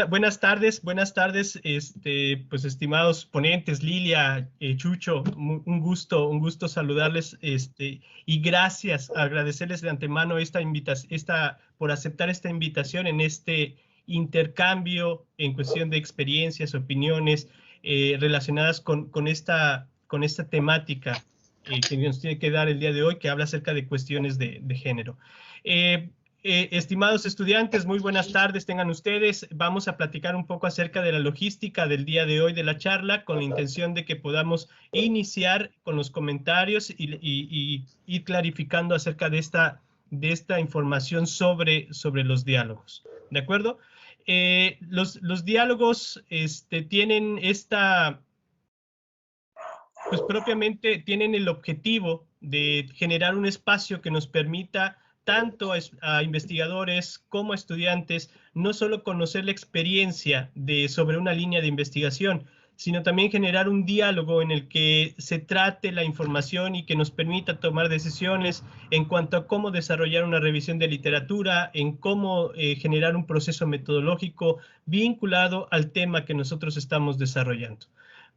Buenas tardes, pues estimados ponentes, Lilia, Chucho, un gusto saludarles, y gracias, agradecerles de antemano por aceptar esta invitación en este intercambio en cuestión de experiencias, opiniones relacionadas con esta temática que nos tiene que dar el día de hoy, que habla acerca de cuestiones de género. Estimados estudiantes, muy buenas tardes tengan ustedes. Vamos a platicar un poco acerca de la logística del día de hoy de la charla, con la intención de que podamos iniciar con los comentarios y ir clarificando acerca de esta información sobre los diálogos. ¿De acuerdo? Los diálogos tienen pues propiamente tienen el objetivo de generar un espacio que nos permita tanto a investigadores como a estudiantes no solo conocer la experiencia sobre una línea de investigación, sino también generar un diálogo en el que se trate la información y que nos permita tomar decisiones en cuanto a cómo desarrollar una revisión de literatura, en cómo generar un proceso metodológico vinculado al tema que nosotros estamos desarrollando.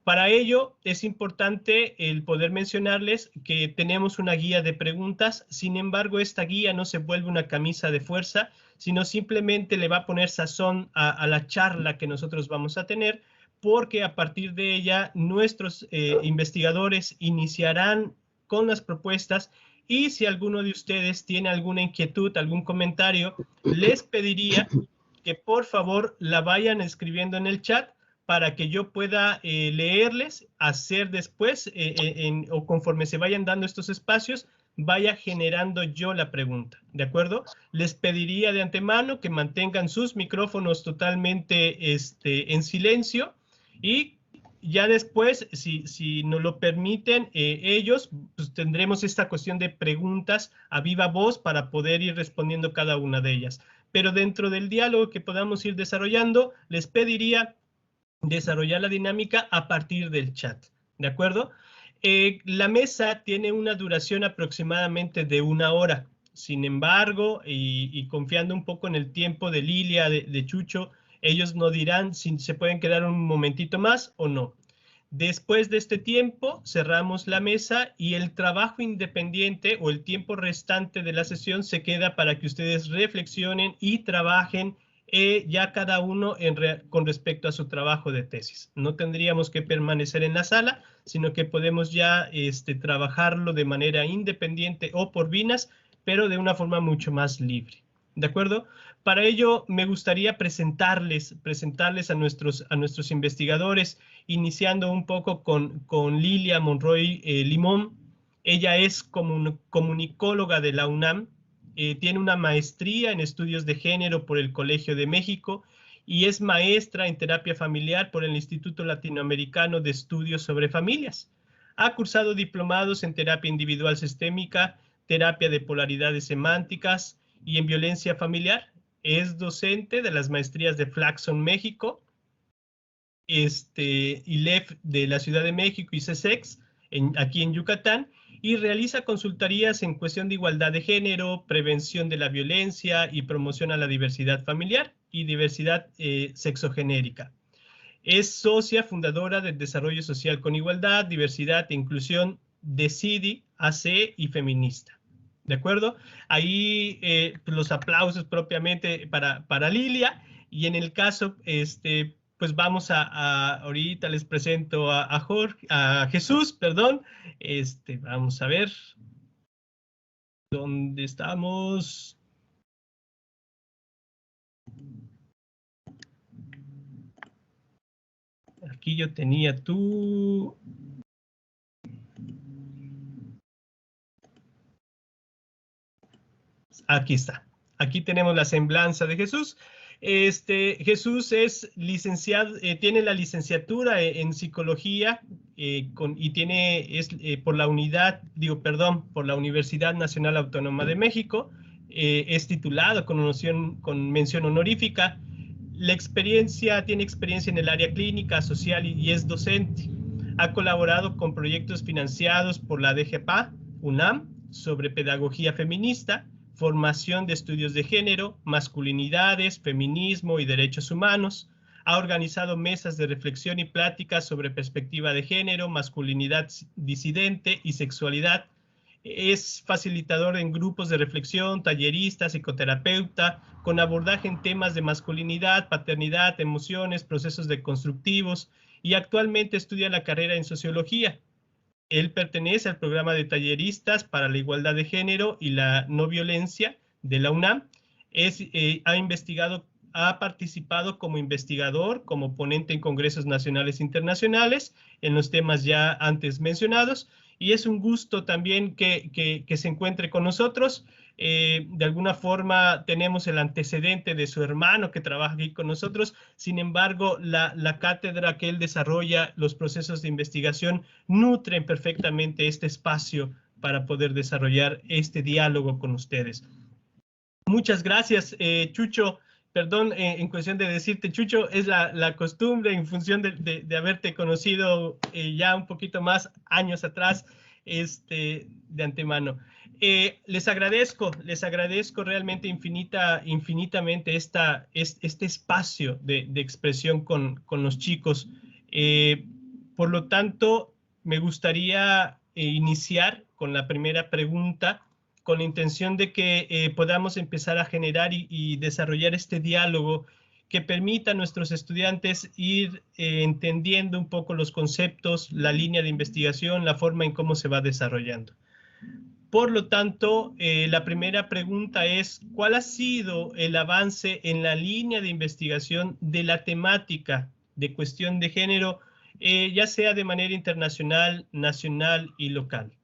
Para ello es importante el poder mencionarles que tenemos una guía de preguntas. Sin embargo, esta guía no se vuelve una camisa de fuerza, sino simplemente le va a poner sazón a la charla que nosotros vamos a tener, porque a partir de ella nuestros investigadores iniciarán con las propuestas, y si alguno de ustedes tiene alguna inquietud, algún comentario, les pediría que por favor la vayan escribiendo en el chat, para que yo pueda leerles, hacer después, o conforme se vayan dando estos espacios, vaya generando yo la pregunta, ¿de acuerdo? Les pediría de antemano que mantengan sus micrófonos totalmente en silencio, y ya después, si nos lo permiten ellos, pues tendremos esta cuestión de preguntas a viva voz para poder ir respondiendo cada una de ellas. Pero dentro del diálogo que podamos ir desarrollando, les pediría desarrollar la dinámica a partir del chat, ¿de acuerdo? La mesa tiene una duración aproximadamente de 1 hora. Sin embargo, y confiando un poco en el tiempo de Lilia, de Chucho, ellos nos dirán si se pueden quedar un momentito más o no. Después de este tiempo, cerramos la mesa y el trabajo independiente o el tiempo restante de la sesión se queda para que ustedes reflexionen y trabajen ya cada uno con respecto a su trabajo de tesis. No tendríamos que permanecer en la sala, sino que podemos ya trabajarlo de manera independiente o por vinas, pero de una forma mucho más libre. ¿De acuerdo? Para ello me gustaría presentarles a nuestros investigadores, iniciando un poco con Lilia Monroy Limón. Ella es comunicóloga de la UNAM, tiene una maestría en estudios de género por el Colegio de México y es maestra en terapia familiar por el Instituto Latinoamericano de Estudios sobre Familias. Ha cursado diplomados en terapia individual sistémica, terapia de polaridades semánticas y en violencia familiar. Es docente de las maestrías de Flaxon México, ILEF de la Ciudad de México y CESEX aquí en Yucatán, y realiza consultorías en cuestión de igualdad de género, prevención de la violencia y promoción a la diversidad familiar y diversidad sexogenérica. Es socia fundadora del Desarrollo Social con Igualdad, Diversidad e Inclusión de CIDI, AC y Feminista. ¿De acuerdo? Ahí los aplausos propiamente para Lilia, y en el caso, pues vamos ahorita les presento a Jesús, perdón. Vamos a ver dónde estamos. Aquí yo tenía tú. Aquí está. Aquí tenemos la semblanza de Jesús. Jesús es licenciado, tiene la licenciatura en psicología y tiene por la Universidad Nacional Autónoma de México. Es titulado con mención honorífica. Tiene experiencia en el área clínica, social y es docente. Ha colaborado con proyectos financiados por la DGPA, UNAM, sobre pedagogía feminista. formación de estudios de género, masculinidades, feminismo y derechos humanos. Ha organizado mesas de reflexión y pláticas sobre perspectiva de género, masculinidad disidente y sexualidad. Es facilitador en grupos de reflexión, tallerista, psicoterapeuta, con abordaje en temas de masculinidad, paternidad, emociones, procesos deconstructivos, y actualmente estudia la carrera en sociología. Él pertenece al programa de talleristas para la igualdad de género y la no violencia de la UNAM. Ha participado como investigador, como ponente en congresos nacionales e internacionales en los temas ya antes mencionados, y es un gusto también que se encuentre con nosotros. De alguna forma tenemos el antecedente de su hermano que trabaja aquí con nosotros. Sin embargo, la cátedra que él desarrolla, los procesos de investigación, nutren perfectamente este espacio para poder desarrollar este diálogo con ustedes. Muchas gracias, Chucho. Perdón, en cuestión de decirte, Chucho, es la costumbre en función de haberte conocido ya un poquito más años atrás, de antemano. Les agradezco realmente infinitamente este espacio de expresión con los chicos. Por lo tanto, me gustaría iniciar con la primera pregunta, con la intención de que podamos empezar a generar y desarrollar este diálogo que permita a nuestros estudiantes ir entendiendo un poco los conceptos, la línea de investigación, la forma en cómo se va desarrollando. Por lo tanto, la primera pregunta es, ¿cuál ha sido el avance en la línea de investigación de la temática de cuestión de género, ya sea de manera internacional, nacional y local?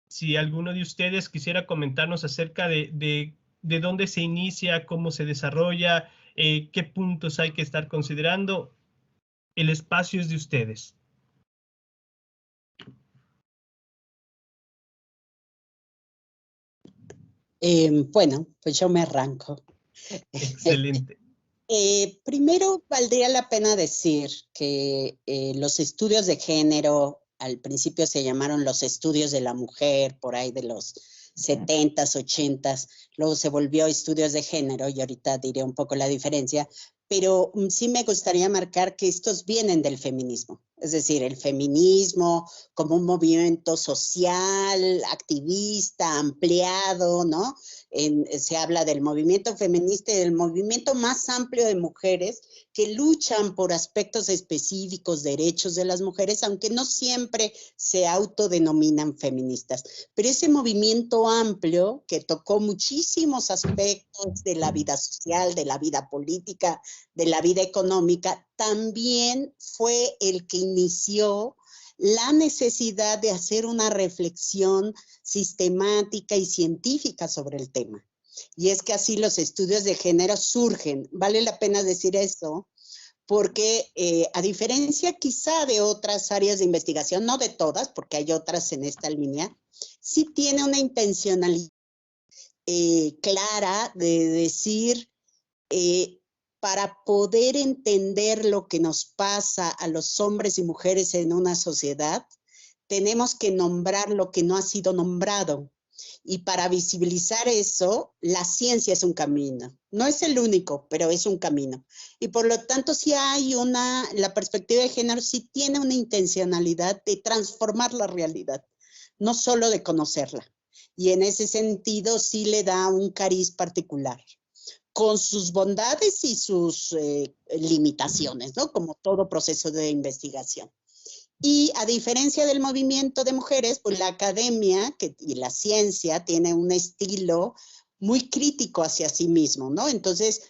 Si alguno de ustedes quisiera comentarnos acerca de dónde se inicia, cómo se desarrolla, qué puntos hay que estar considerando, el espacio es de ustedes. Bueno, pues yo me arranco. Excelente. Primero, valdría la pena decir que los estudios de género, al principio se llamaron los estudios de la mujer, por ahí de los 70s, 80s, luego se volvió estudios de género, y ahorita diré un poco la diferencia, pero sí me gustaría marcar que estos vienen del feminismo, es decir, el feminismo como un movimiento social, activista, ampliado, ¿no? Se habla del movimiento feminista y del movimiento más amplio de mujeres que luchan por aspectos específicos, derechos de las mujeres, aunque no siempre se autodenominan feministas. Pero ese movimiento amplio que tocó muchísimos aspectos de la vida social, de la vida política, de la vida económica, también fue el que inició la necesidad de hacer una reflexión sistemática y científica sobre el tema. Y es que así los estudios de género surgen. Vale la pena decir eso, porque a diferencia quizá de otras áreas de investigación, no de todas, porque hay otras en esta línea, sí tiene una intencionalidad clara de decir, para poder entender lo que nos pasa a los hombres y mujeres en una sociedad, tenemos que nombrar lo que no ha sido nombrado. Y para visibilizar eso, la ciencia es un camino. No es el único, pero es un camino. Y por lo tanto, sí hay la perspectiva de género sí tiene una intencionalidad de transformar la realidad, no solo de conocerla. Y en ese sentido sí le da un cariz particular, con sus bondades y sus limitaciones, ¿no? Como todo proceso de investigación. Y a diferencia del movimiento de mujeres, pues la academia y la ciencia tiene un estilo muy crítico hacia sí mismo, ¿no? Entonces,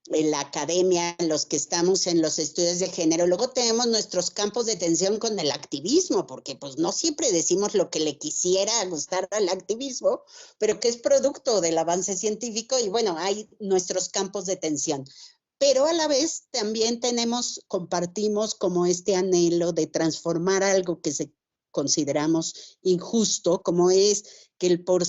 en la academia, los que estamos en los estudios de género, luego tenemos nuestros campos de tensión con el activismo, porque pues no siempre decimos lo que le quisiera gustar al activismo, pero que es producto del avance científico, y bueno, hay nuestros campos de tensión. Pero a la vez también compartimos como este anhelo de transformar algo que consideramos injusto, como es que por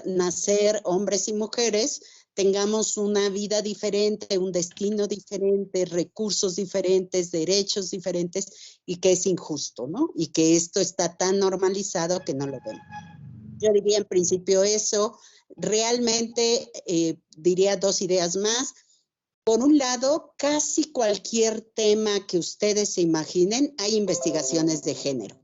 nacer hombres y mujeres, tengamos una vida diferente, un destino diferente, recursos diferentes, derechos diferentes, y que es injusto, ¿no? Y que esto está tan normalizado que no lo vemos. Yo diría en principio eso. Realmente diría dos ideas más. Por un lado, casi cualquier tema que ustedes se imaginen, hay investigaciones de género.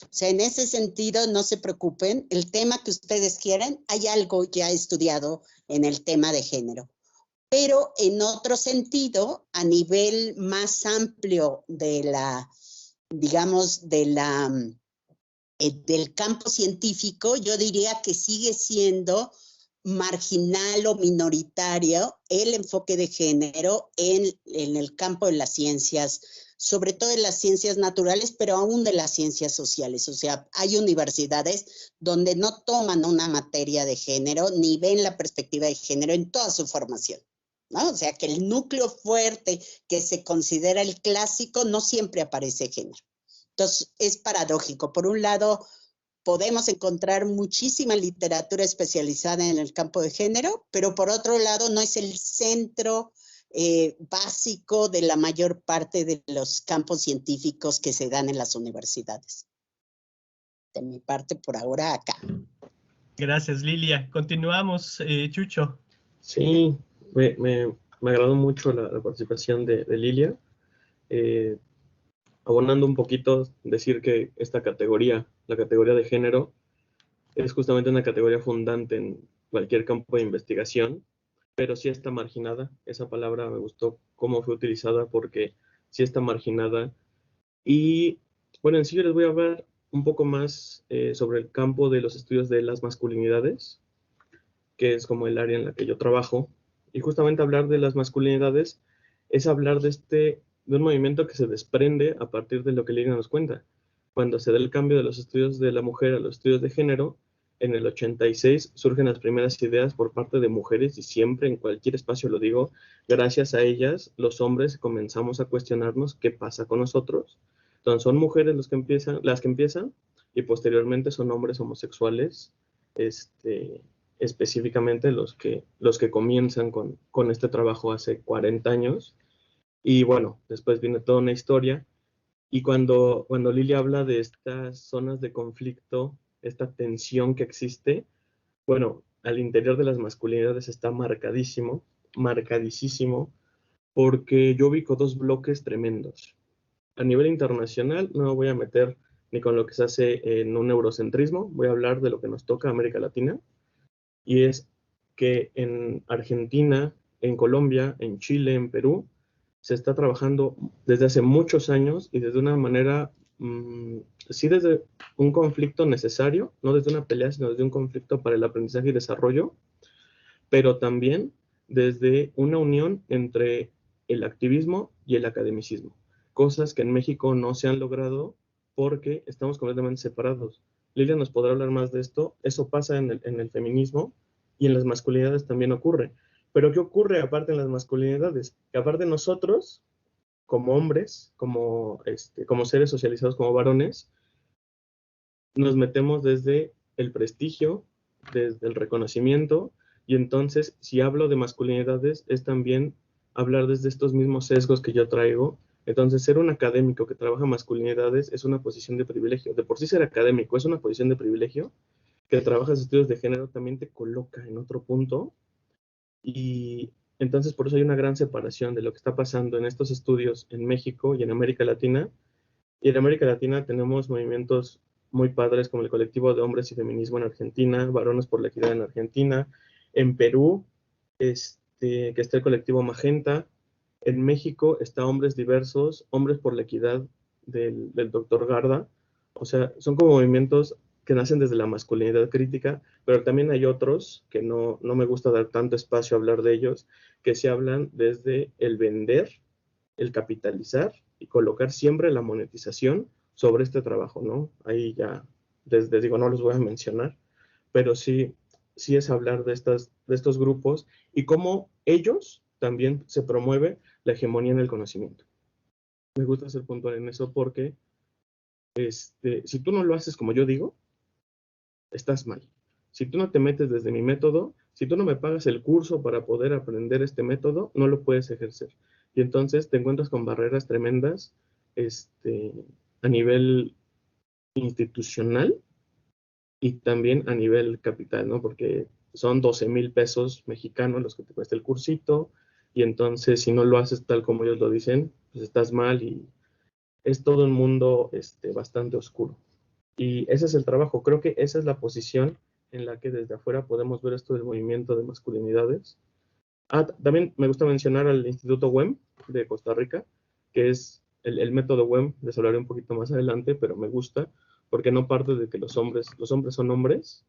O sea, en ese sentido, no se preocupen, el tema que ustedes quieran, hay algo ya estudiado en el tema de género. Pero en otro sentido, a nivel más amplio de la, digamos, de la, del campo científico, yo diría que sigue siendo marginal o minoritario el enfoque de género en el campo de las ciencias, sobre todo en las ciencias naturales, pero aún de las ciencias sociales. O sea, hay universidades donde no toman una materia de género ni ven la perspectiva de género en toda su formación, ¿no? O sea, que el núcleo fuerte que se considera el clásico no siempre aparece género. Entonces, es paradójico. Por un lado, podemos encontrar muchísima literatura especializada en el campo de género, pero por otro lado no es el centro básico de la mayor parte de los campos científicos que se dan en las universidades. De mi parte, por ahora, acá. Gracias, Lilia. Continuamos, Chucho. Sí, me agradó mucho la participación de Lilia. Abonando un poquito, decir que esta categoría, la categoría de género, es justamente una categoría fundante en cualquier campo de investigación, pero sí está marginada. Esa palabra me gustó cómo fue utilizada porque sí está marginada. Y bueno, en sí yo les voy a hablar un poco más sobre el campo de los estudios de las masculinidades, que es como el área en la que yo trabajo. Y justamente hablar de las masculinidades es hablar de un movimiento que se desprende a partir de lo que Lilia nos cuenta. Cuando se da el cambio de los estudios de la mujer a los estudios de género, en el 86 surgen las primeras ideas por parte de mujeres y siempre en cualquier espacio lo digo, gracias a ellas los hombres comenzamos a cuestionarnos qué pasa con nosotros. Entonces son mujeres las que empiezan y posteriormente son hombres homosexuales, específicamente los que comienzan con este trabajo hace 40 años. Y bueno, después viene toda una historia. Y cuando Lilia habla de estas zonas de conflicto, esta tensión que existe, bueno, al interior de las masculinidades está marcadísimo, marcadísimo, porque yo ubico dos bloques tremendos. A nivel internacional, no me voy a meter ni con lo que se hace en un eurocentrismo, voy a hablar de lo que nos toca a América Latina, y es que en Argentina, en Colombia, en Chile, en Perú, se está trabajando desde hace muchos años y desde una manera, sí desde un conflicto necesario, no desde una pelea, sino desde un conflicto para el aprendizaje y desarrollo, pero también desde una unión entre el activismo y el academicismo, cosas que en México no se han logrado porque estamos completamente separados. Lilia nos podrá hablar más de esto. Eso pasa en el feminismo y en las masculinidades también ocurre. Pero ¿qué ocurre aparte en las masculinidades? Que aparte nosotros, como hombres, como seres socializados como varones, nos metemos desde el prestigio, desde el reconocimiento, y entonces si hablo de masculinidades es también hablar desde estos mismos sesgos que yo traigo. Entonces ser un académico que trabaja masculinidades es una posición de privilegio. De por sí ser académico es una posición de privilegio, que trabajas estudios de género también te coloca en otro punto, y entonces por eso hay una gran separación de lo que está pasando en estos estudios en México y en América Latina. Y en América Latina tenemos movimientos muy padres como el colectivo de hombres y feminismo en Argentina, Varones por la Equidad en Argentina, en Perú, que está el colectivo Magenta, en México está Hombres Diversos, Hombres por la Equidad del doctor Garda. O sea, son como movimientos que nacen desde la masculinidad crítica, pero también hay otros que no me gusta dar tanto espacio a hablar de ellos, que se hablan desde el vender, el capitalizar y colocar siempre la monetización sobre este trabajo, ¿no? Ahí ya, desde digo, no los voy a mencionar, pero sí es hablar de estos grupos y cómo ellos también se promueve la hegemonía en el conocimiento. Me gusta ser puntual en eso porque si tú no lo haces como yo digo, estás mal. Si tú no te metes desde mi método, si tú no me pagas el curso para poder aprender este método, no lo puedes ejercer. Y entonces te encuentras con barreras tremendas a nivel institucional y también a nivel capital, ¿no? Porque son 12,000 pesos mexicanos los que te cuesta el cursito, y entonces si no lo haces tal como ellos lo dicen, pues estás mal y es todo un mundo bastante oscuro. Y ese es el trabajo, creo que esa es la posición en la que desde afuera podemos ver esto del movimiento de masculinidades. También me gusta mencionar al Instituto WEM de Costa Rica, que es el método WEM, les hablaré un poquito más adelante, pero me gusta porque no parte de que los hombres son hombres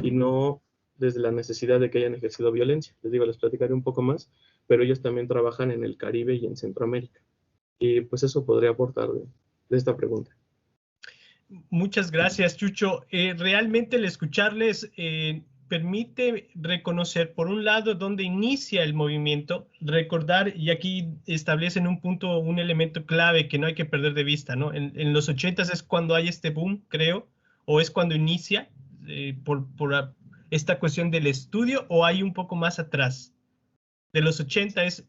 y no desde la necesidad de que hayan ejercido violencia. Les digo, les platicaré un poco más, pero ellos también trabajan en el Caribe y en Centroamérica. Y pues eso podría aportar de esta pregunta. Muchas gracias, Chucho. Realmente el escucharles permite reconocer, por un lado, dónde inicia el movimiento, recordar, y aquí establecen un punto, un elemento clave que no hay que perder de vista, ¿no? En los 80s es cuando hay este boom, creo, o es cuando inicia por esta cuestión del estudio, o hay un poco más atrás. De los 80 es...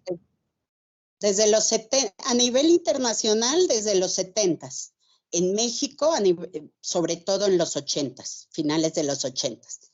Desde los 70, a nivel internacional, desde los 70s. En México, sobre todo en los 80s, finales de los 80s.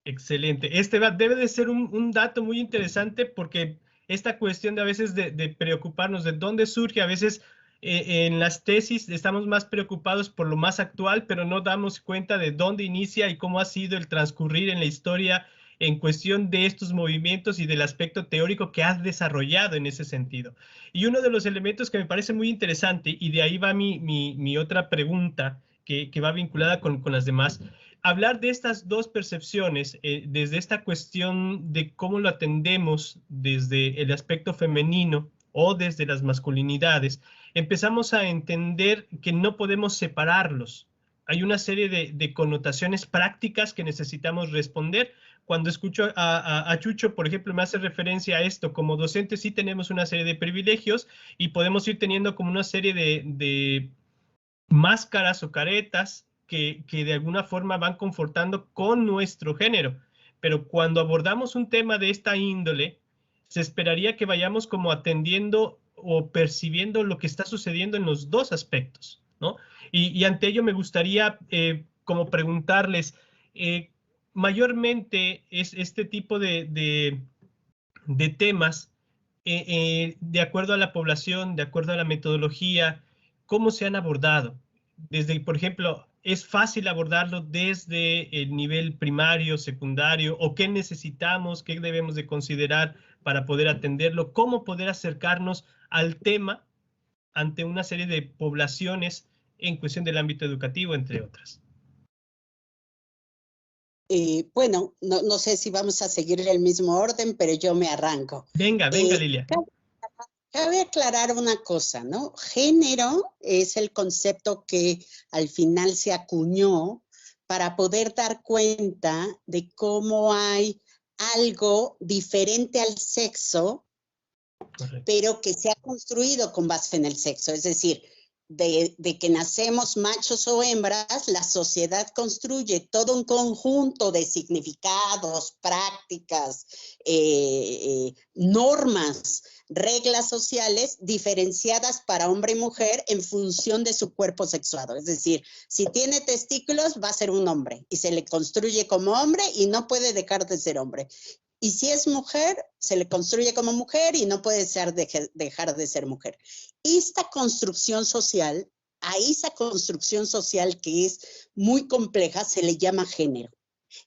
Excelente. Debe de ser un dato muy interesante porque esta cuestión de a veces de preocuparnos de dónde surge, a veces en las tesis estamos más preocupados por lo más actual, pero no damos cuenta de dónde inicia y cómo ha sido el transcurrir en la historia en cuestión de estos movimientos y del aspecto teórico que has desarrollado en ese sentido. Y uno de los elementos que me parece muy interesante, y de ahí va mi otra pregunta que va vinculada con las demás, hablar de estas dos percepciones, desde esta cuestión de cómo lo atendemos desde el aspecto femenino o desde las masculinidades, empezamos a entender que no podemos separarlos. Hay una serie de connotaciones prácticas que necesitamos responder. Cuando escucho a Chucho, por ejemplo, me hace referencia a esto. Como docentes sí tenemos una serie de privilegios y podemos ir teniendo como una serie de máscaras o caretas que de alguna forma van confortando con nuestro género. Pero cuando abordamos un tema de esta índole, se esperaría que vayamos como atendiendo o percibiendo lo que está sucediendo en los dos aspectos, ¿no? Y ante ello me gustaría como preguntarles, mayormente es este tipo de temas, de acuerdo a la población, de acuerdo a la metodología, ¿cómo se han abordado? Desde, por ejemplo, ¿es fácil abordarlo desde el nivel primario, secundario? ¿O qué necesitamos, qué debemos de considerar para poder atenderlo? ¿Cómo poder acercarnos al tema ante una serie de poblaciones en cuestión del ámbito educativo, entre otras? Bueno, no sé si vamos a seguir el mismo orden, pero yo me arranco. Venga, Lilia. Cabe aclarar una cosa, ¿no? Género es el concepto que al final se acuñó para poder dar cuenta de cómo hay algo diferente al sexo, correcto, pero que se ha construido con base en el sexo. Es decir, de que nacemos machos o hembras, la sociedad construye todo un conjunto de significados, prácticas, normas, reglas sociales diferenciadas para hombre y mujer en función de su cuerpo sexuado. Es decir, si tiene testículos va a ser un hombre y se le construye como hombre y no puede dejar de ser hombre. Y si es mujer, se le construye como mujer y no puede dejar de ser mujer. Esta construcción social, a esa construcción social que es muy compleja, se le llama género.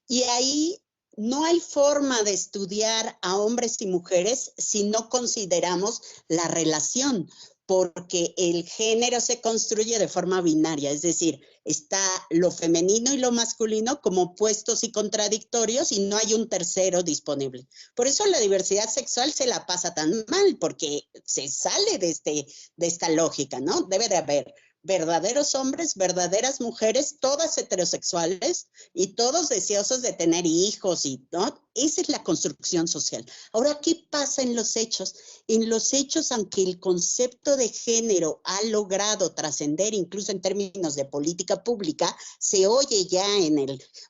Y ahí no hay forma de estudiar a hombres y mujeres si no consideramos la relación, porque el género se construye de forma binaria, es decir, está lo femenino y lo masculino como opuestos y contradictorios y no hay un tercero disponible. Por eso la diversidad sexual se la pasa tan mal, porque se sale de esta lógica, ¿no? Debe de haber verdaderos hombres, verdaderas mujeres, todas heterosexuales y todos deseosos de tener hijos, ¿no? Esa es la construcción social. Ahora, ¿qué pasa en los hechos? En los hechos, aunque el concepto de género ha logrado trascender incluso en términos de política pública, se oye ya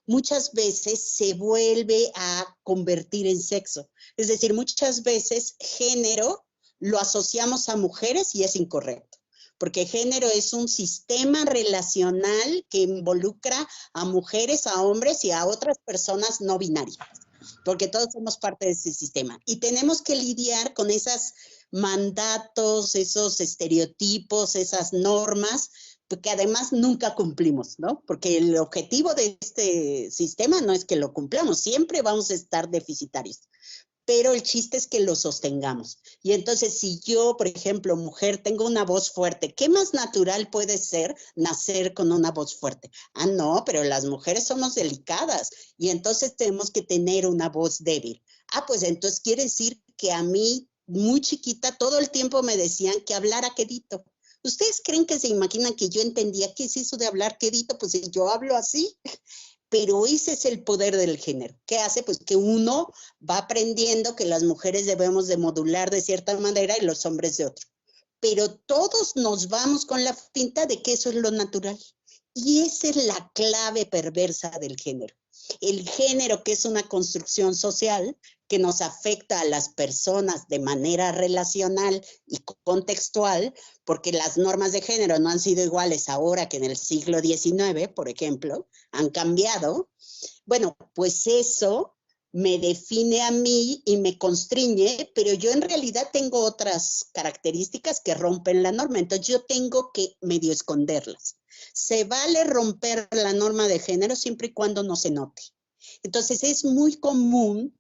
muchas veces se vuelve a convertir en sexo. Es decir, muchas veces género lo asociamos a mujeres y es incorrecto. porque género es un sistema relacional que involucra a mujeres, a hombres y a otras personas no binarias, porque todos somos parte de ese sistema. Y tenemos que lidiar con esos mandatos, esos estereotipos, esas normas, que además nunca cumplimos, ¿no? Porque el objetivo de este sistema no es que lo cumplamos, siempre vamos a estar deficitarios. Pero el chiste es que lo sostengamos. Y entonces, si yo, por ejemplo, mujer, tengo una voz fuerte, ¿qué más natural puede ser nacer con una voz fuerte? Ah, no, pero las mujeres somos delicadas y entonces tenemos que tener una voz débil. Ah, pues entonces quiere decir que a mí, muy chiquita, todo el tiempo me decían que hablara quedito. ¿Ustedes creen que se imaginan que yo entendía qué es eso de hablar quedito? Pues yo hablo así. Pero ese es el poder del género. ¿Qué hace? Pues que uno va aprendiendo que las mujeres debemos de modular de cierta manera y los hombres de otra. Pero todos nos vamos con la finta de que eso es lo natural. Y esa es la clave perversa del género. El género, que es una construcción social que nos afecta a las personas de manera relacional y contextual, porque las normas de género no han sido iguales ahora que en el siglo XIX, por ejemplo, han cambiado. Bueno, pues eso me define a mí y me constriñe, pero yo en realidad tengo otras características que rompen la norma, entonces yo tengo que medio esconderlas. Se vale romper la norma de género siempre y cuando no se note. Entonces es muy común,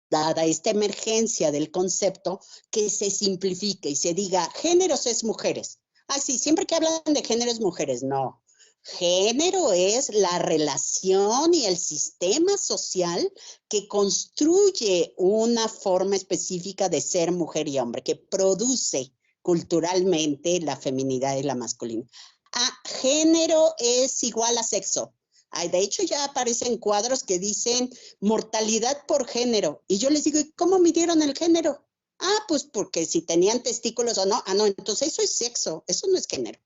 dada esta emergencia del concepto, que se simplifique y se diga, géneros es mujeres. Ah, sí, siempre que hablan de género es mujeres. No. Género es la relación y el sistema social que construye una forma específica de ser mujer y hombre, que produce culturalmente la feminidad y la masculinidad. Ah, género es igual a sexo. Ay, de hecho, ya aparecen cuadros que dicen mortalidad por género. Y yo les digo, ¿y cómo midieron el género? Ah, pues porque si tenían testículos o no. Ah, no, entonces eso es sexo, eso no es género.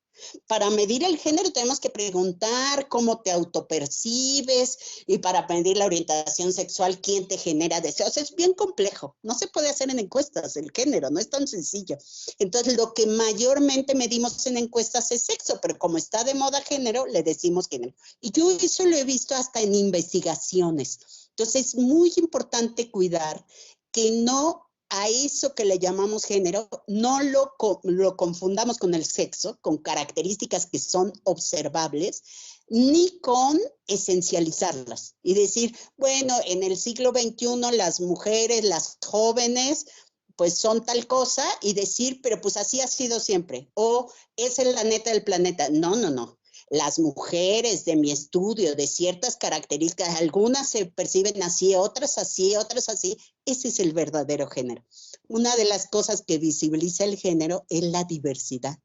Para medir el género tenemos que preguntar cómo te autopercibes, y para medir la orientación sexual, quién te genera deseos. Es bien complejo, no se puede hacer en encuestas el género, no es tan sencillo. Entonces lo que mayormente medimos en encuestas es sexo, pero como está de moda género, le decimos género. Y yo eso lo he visto hasta en investigaciones. Entonces es muy importante cuidar que no a eso que le llamamos género, no lo confundamos con el sexo, con características que son observables, ni con esencializarlas y decir, bueno, en el siglo XXI las mujeres, las jóvenes, pues son tal cosa, y decir, pero pues así ha sido siempre, o esa es la neta del planeta. No, no, no. Las mujeres de mi estudio, de ciertas características, algunas se perciben así, otras así, otras así. Ese es el verdadero género. Una de las cosas que visibiliza el género es la diversidad.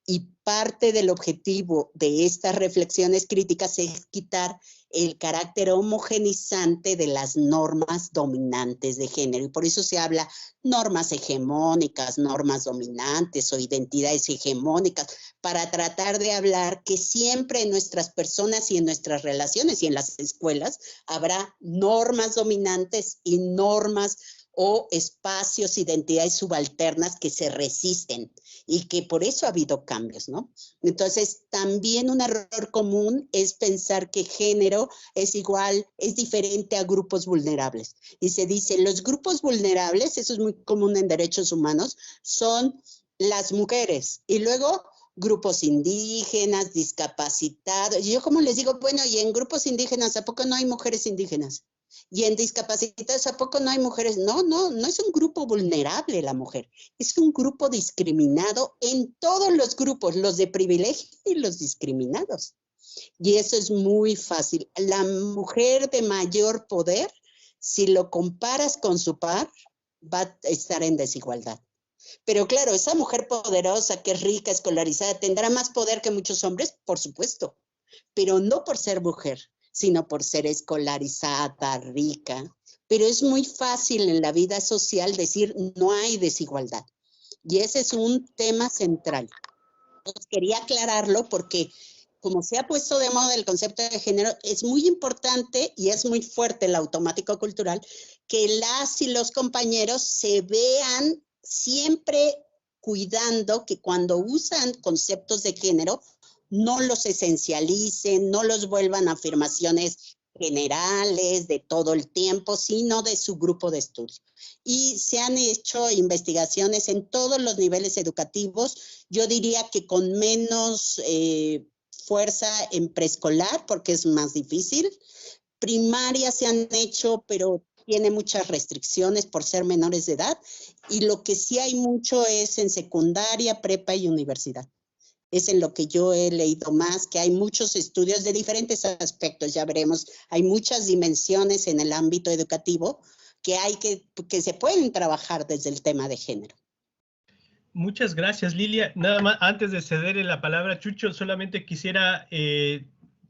Y parte del objetivo de estas reflexiones críticas es quitar el carácter homogenizante de las normas dominantes de género. Y por eso se habla normas hegemónicas, normas dominantes o identidades hegemónicas, para tratar de hablar que siempre en nuestras personas y en nuestras relaciones y en las escuelas habrá normas dominantes y normas o espacios, identidades subalternas que se resisten y que por eso ha habido cambios, ¿no? Entonces, también un error común es pensar que género es igual, es diferente a grupos vulnerables. Y se dice, los grupos vulnerables, eso es muy común en derechos humanos, son las mujeres. Y luego grupos indígenas, discapacitados. Y yo como les digo, bueno, y en grupos indígenas, ¿a poco no hay mujeres indígenas? Y en discapacitados, ¿a poco no hay mujeres? No, no, no es un grupo vulnerable la mujer. Es un grupo discriminado en todos los grupos, los de privilegio y los discriminados. Y eso es muy fácil. La mujer de mayor poder, si lo comparas con su par, va a estar en desigualdad. Pero claro, esa mujer poderosa, que es rica, escolarizada, ¿tendrá más poder que muchos hombres? Por supuesto, pero no por ser mujer, sino por ser escolarizada, rica. Pero es muy fácil en la vida social decir no hay desigualdad. Y ese es un tema central. Entonces, quería aclararlo porque como se ha puesto de moda el concepto de género, es muy importante y es muy fuerte el automático cultural que las y los compañeros se vean siempre cuidando que cuando usan conceptos de género, no los esencialicen, no los vuelvan afirmaciones generales de todo el tiempo, sino de su grupo de estudio. Y se han hecho investigaciones en todos los niveles educativos, yo diría que con menos fuerza en preescolar, porque es más difícil. Primaria se han hecho, pero tiene muchas restricciones por ser menores de edad. Y lo que sí hay mucho es en secundaria, prepa y universidad. Es en lo que yo he leído más, que hay muchos estudios de diferentes aspectos, ya veremos. Hay muchas dimensiones en el ámbito educativo que se pueden trabajar desde el tema de género. Muchas gracias, Lilia. Nada más, antes de cederle la palabra a Chucho, solamente quisiera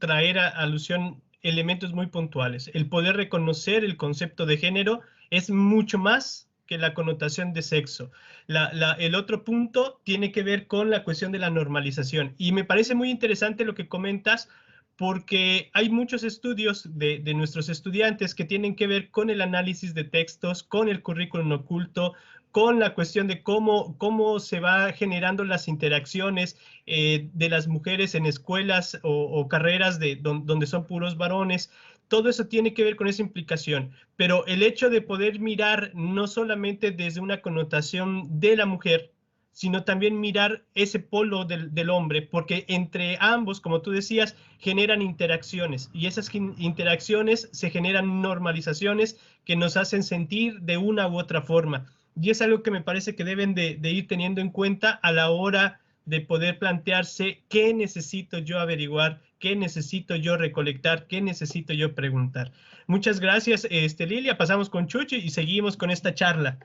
traer a alusión elementos muy puntuales. El poder reconocer el concepto de género es mucho más que la connotación de sexo. El otro punto tiene que ver con la cuestión de la normalización. Y me parece muy interesante lo que comentas, porque hay muchos estudios de nuestros estudiantes que tienen que ver con el análisis de textos, con el currículum oculto, con la cuestión de cómo se va generando las interacciones de las mujeres en escuelas o carreras donde son puros varones. Todo eso tiene que ver con esa implicación, pero el hecho de poder mirar no solamente desde una connotación de la mujer, sino también mirar ese polo del hombre, porque entre ambos, como tú decías, generan interacciones, y esas interacciones se generan normalizaciones que nos hacen sentir de una u otra forma. Y es algo que me parece que deben de ir teniendo en cuenta a la hora de poder plantearse qué necesito yo averiguar, qué necesito yo recolectar, qué necesito yo preguntar. Muchas gracias, Lilia. Pasamos con Chucho y seguimos con esta charla.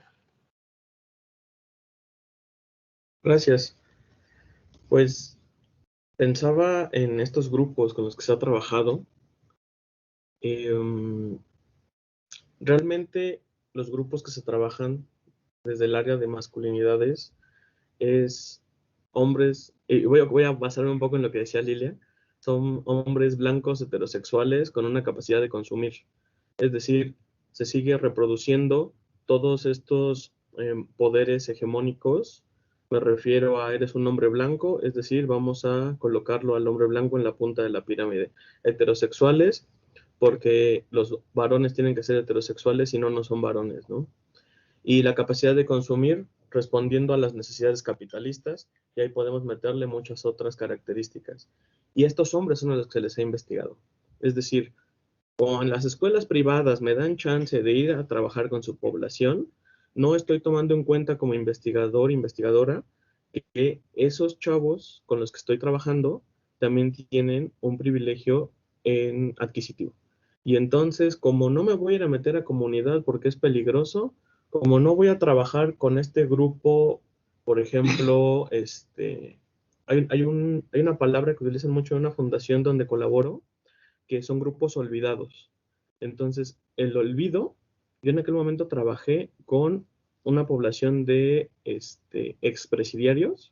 Gracias. Pues pensaba en estos grupos con los que se ha trabajado. Realmente los grupos que se trabajan desde el área de masculinidades es hombres, y voy a basarme un poco en lo que decía Lilia, son hombres blancos heterosexuales con una capacidad de consumir. Es decir, se sigue reproduciendo todos estos poderes hegemónicos. Me refiero a eres un hombre blanco, es decir, vamos a colocarlo al hombre blanco en la punta de la pirámide. Heterosexuales, porque los varones tienen que ser heterosexuales, si no, no son varones, ¿no? Y la capacidad de consumir respondiendo a las necesidades capitalistas, y ahí podemos meterle muchas otras características. Y estos hombres son a los que se les ha investigado. Es decir, o en las escuelas privadas me dan chance de ir a trabajar con su población, no estoy tomando en cuenta como investigador, investigadora, que esos chavos con los que estoy trabajando también tienen un privilegio en adquisitivo. Y entonces, como no me voy a ir a meter a comunidad porque es peligroso, como no voy a trabajar con este grupo, por ejemplo, hay una palabra que utilizan mucho en una fundación donde colaboro, que son grupos olvidados. Entonces, el olvido, yo en aquel momento trabajé con una población de expresidiarios,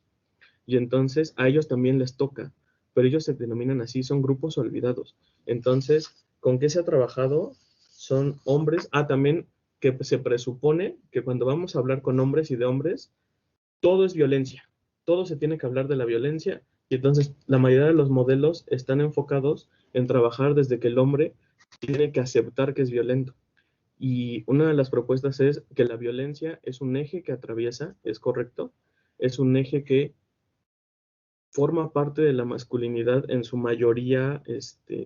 y entonces a ellos también les toca, pero ellos se denominan así, son grupos olvidados. Entonces, ¿con qué se ha trabajado? Son hombres, también que se presupone que cuando vamos a hablar con hombres y de hombres, todo es violencia, todo se tiene que hablar de la violencia, y entonces la mayoría de los modelos están enfocados en trabajar desde que el hombre tiene que aceptar que es violento. Y una de las propuestas es que la violencia es un eje que atraviesa, es correcto, es un eje que forma parte de la masculinidad, en su mayoría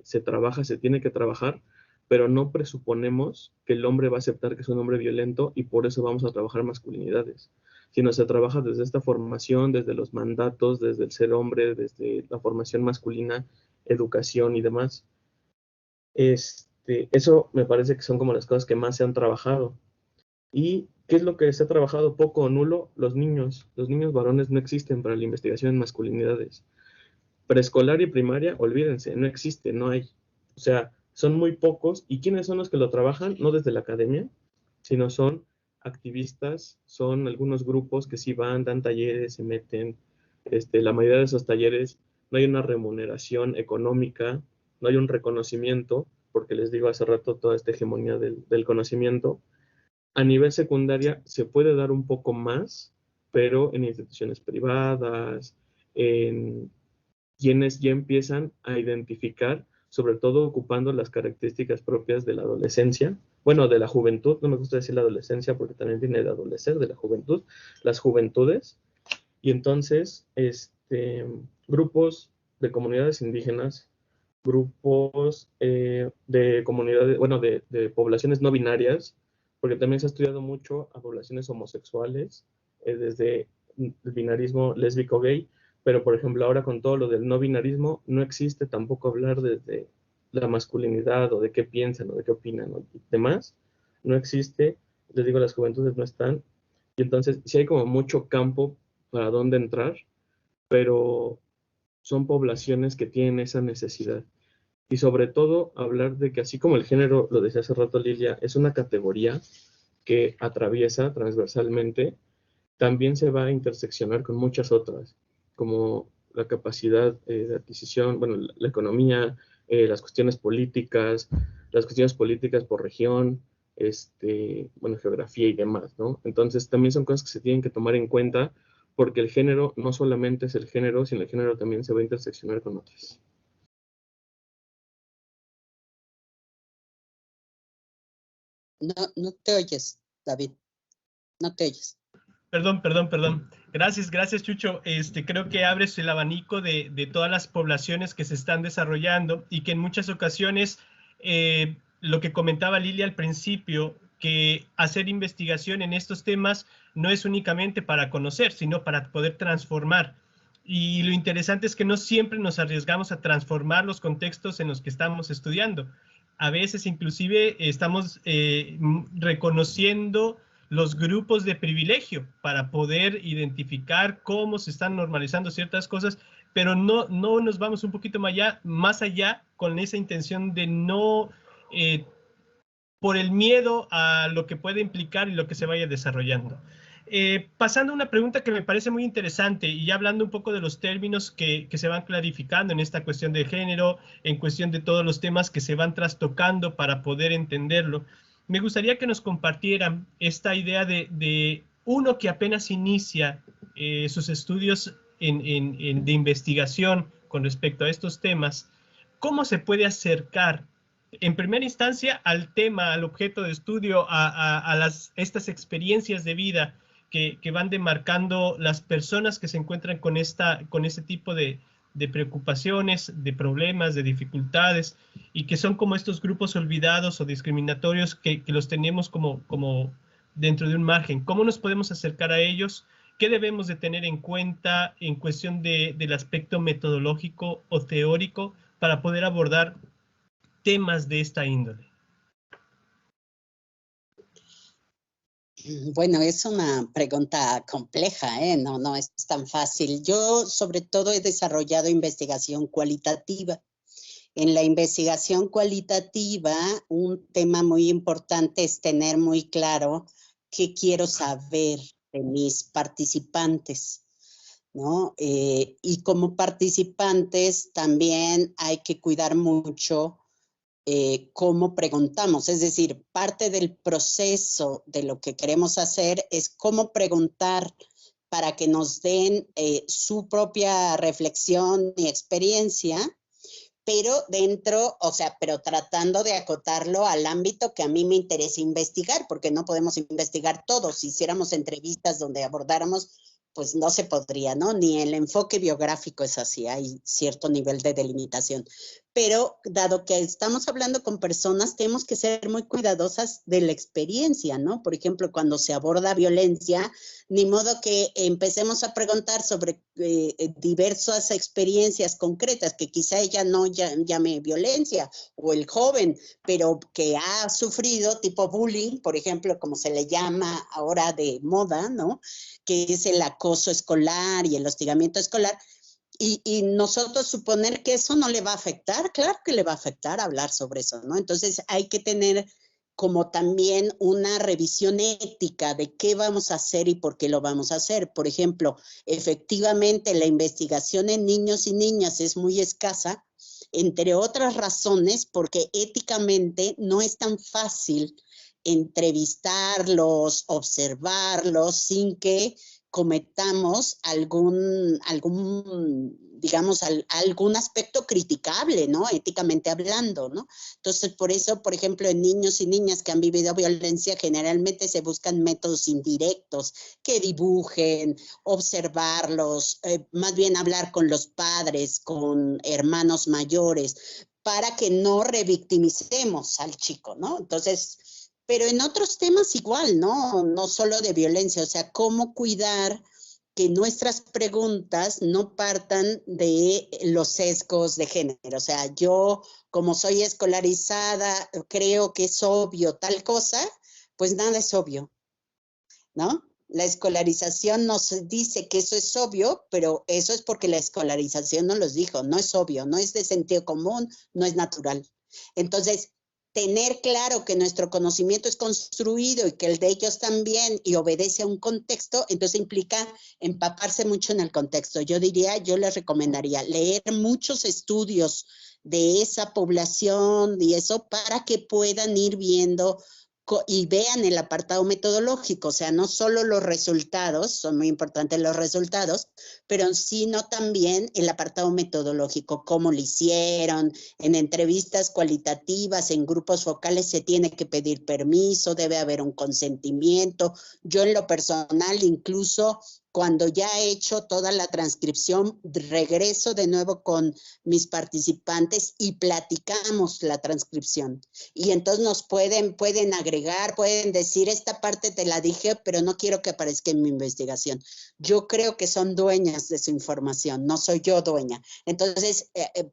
se trabaja, se tiene que trabajar, pero no presuponemos que el hombre va a aceptar que es un hombre violento y por eso vamos a trabajar masculinidades, sino se trabaja desde esta formación, desde los mandatos, desde el ser hombre, desde la formación masculina, educación y demás. Eso me parece que son como las cosas que más se han trabajado. ¿Y qué es lo que se ha trabajado poco o nulo? Los niños varones no existen para la investigación en masculinidades. Preescolar y primaria, olvídense, no existe, no hay. O sea, son muy pocos. ¿Y quiénes son los que lo trabajan? No desde la academia, sino son activistas, son algunos grupos que sí van, dan talleres, se meten. La mayoría de esos talleres no hay una remuneración económica, no hay un reconocimiento, porque les digo hace rato toda esta hegemonía del conocimiento. A nivel secundaria se puede dar un poco más, pero en instituciones privadas, en quienes ya empiezan a identificar, sobre todo ocupando las características propias de la adolescencia, bueno, de la juventud, no me gusta decir la adolescencia porque también viene de adolecer, de la juventud, las juventudes, y entonces grupos de comunidades indígenas, grupos de comunidades, bueno, de poblaciones no binarias, porque también se ha estudiado mucho a poblaciones homosexuales, desde el binarismo lésbico-gay, pero por ejemplo ahora con todo lo del no binarismo no existe tampoco hablar desde la masculinidad o de qué piensan o de qué opinan o demás, no existe, les digo, las juventudes no están, y entonces sí hay como mucho campo para dónde entrar, pero son poblaciones que tienen esa necesidad. Y sobre todo hablar de que así como el género, lo decía hace rato Lilia, es una categoría que atraviesa transversalmente, también se va a interseccionar con muchas otras, como la capacidad de adquisición, bueno, la economía, las cuestiones políticas por región, bueno, geografía y demás, ¿no? Entonces también son cosas que se tienen que tomar en cuenta porque el género no solamente es el género, sino el género también se va a interseccionar con otras. No te oyes, David. No te oyes. Perdón. Gracias, Chucho. Creo que abres el abanico de todas las poblaciones que se están desarrollando y que en muchas ocasiones, lo que comentaba Lilia al principio, que hacer investigación en estos temas no es únicamente para conocer, sino para poder transformar. Y lo interesante es que no siempre nos arriesgamos a transformar los contextos en los que estamos estudiando. A veces inclusive estamos reconociendo los grupos de privilegio para poder identificar cómo se están normalizando ciertas cosas, pero no nos vamos un poquito más allá con esa intención de no, por el miedo a lo que puede implicar y lo que se vaya desarrollando. Pasando a una pregunta que me parece muy interesante y ya hablando un poco de los términos que se van clarificando en esta cuestión de género, en cuestión de todos los temas que se van trastocando para poder entenderlo, me gustaría que nos compartieran esta idea de uno que apenas inicia sus estudios de investigación con respecto a estos temas, ¿cómo se puede acercar en primera instancia al tema, al objeto de estudio, a estas experiencias de vida que van demarcando las personas que se encuentran con este tipo de preocupaciones, de problemas, de dificultades, y que son como estos grupos olvidados o discriminatorios que los tenemos como dentro de un margen? ¿Cómo nos podemos acercar a ellos? ¿Qué debemos de tener en cuenta en cuestión del aspecto metodológico o teórico para poder abordar temas de esta índole? Bueno, es una pregunta compleja, ¿eh? No es tan fácil. Yo, sobre todo, he desarrollado investigación cualitativa. En la investigación cualitativa, un tema muy importante es tener muy claro qué quiero saber de mis participantes, ¿no? Y como participantes también hay que cuidar mucho cómo preguntamos, es decir, parte del proceso de lo que queremos hacer es cómo preguntar para que nos den su propia reflexión y experiencia, pero dentro, o sea, pero tratando de acotarlo al ámbito que a mí me interesa investigar, porque no podemos investigar todo. Si hiciéramos entrevistas donde abordáramos, pues no se podría, ¿no? Ni el enfoque biográfico es así, hay cierto nivel de delimitación. Pero dado que estamos hablando con personas, tenemos que ser muy cuidadosas de la experiencia, ¿no? Por ejemplo, cuando se aborda violencia, ni modo que empecemos a preguntar sobre diversas experiencias concretas, que quizá ella no llame violencia, o el joven, pero que ha sufrido tipo bullying, por ejemplo, como se le llama ahora de moda, ¿no? Que es el acoso escolar y el hostigamiento escolar. Y nosotros suponer que eso no le va a afectar, claro que le va a afectar hablar sobre eso, ¿no? Entonces hay que tener como también una revisión ética de qué vamos a hacer y por qué lo vamos a hacer. Por ejemplo, efectivamente la investigación en niños y niñas es muy escasa, entre otras razones, porque éticamente no es tan fácil entrevistarlos, observarlos, sin que cometamos algún digamos, algún aspecto criticable, ¿no? Éticamente hablando, ¿no? Entonces, por eso, por ejemplo, en niños y niñas que han vivido violencia, generalmente se buscan métodos indirectos, que dibujen, observarlos, más bien hablar con los padres, con hermanos mayores, para que no revictimicemos al chico, ¿no? Entonces, pero en otros temas igual, ¿no? No solo de violencia, o sea, cómo cuidar que nuestras preguntas no partan de los sesgos de género. O sea, yo, como soy escolarizada, creo que es obvio tal cosa, pues nada es obvio, ¿no? La escolarización nos dice que eso es obvio, pero eso es porque la escolarización nos los dijo, no es obvio, no es de sentido común, no es natural. Entonces, tener claro que nuestro conocimiento es construido y que el de ellos también y obedece a un contexto, entonces implica empaparse mucho en el contexto. Yo diría, yo les recomendaría leer muchos estudios de esa población y eso para que puedan ir viendo y vean el apartado metodológico, o sea, no solo los resultados, son muy importantes los resultados, pero sino también el apartado metodológico, cómo lo hicieron, en entrevistas cualitativas, en grupos focales se tiene que pedir permiso, debe haber un consentimiento. Yo en lo personal, incluso cuando ya he hecho toda la transcripción, regreso de nuevo con mis participantes y platicamos la transcripción. Y entonces nos pueden agregar, pueden decir, esta parte te la dije, pero no quiero que aparezca en mi investigación. Yo creo que son dueñas de su información, no soy yo dueña. Entonces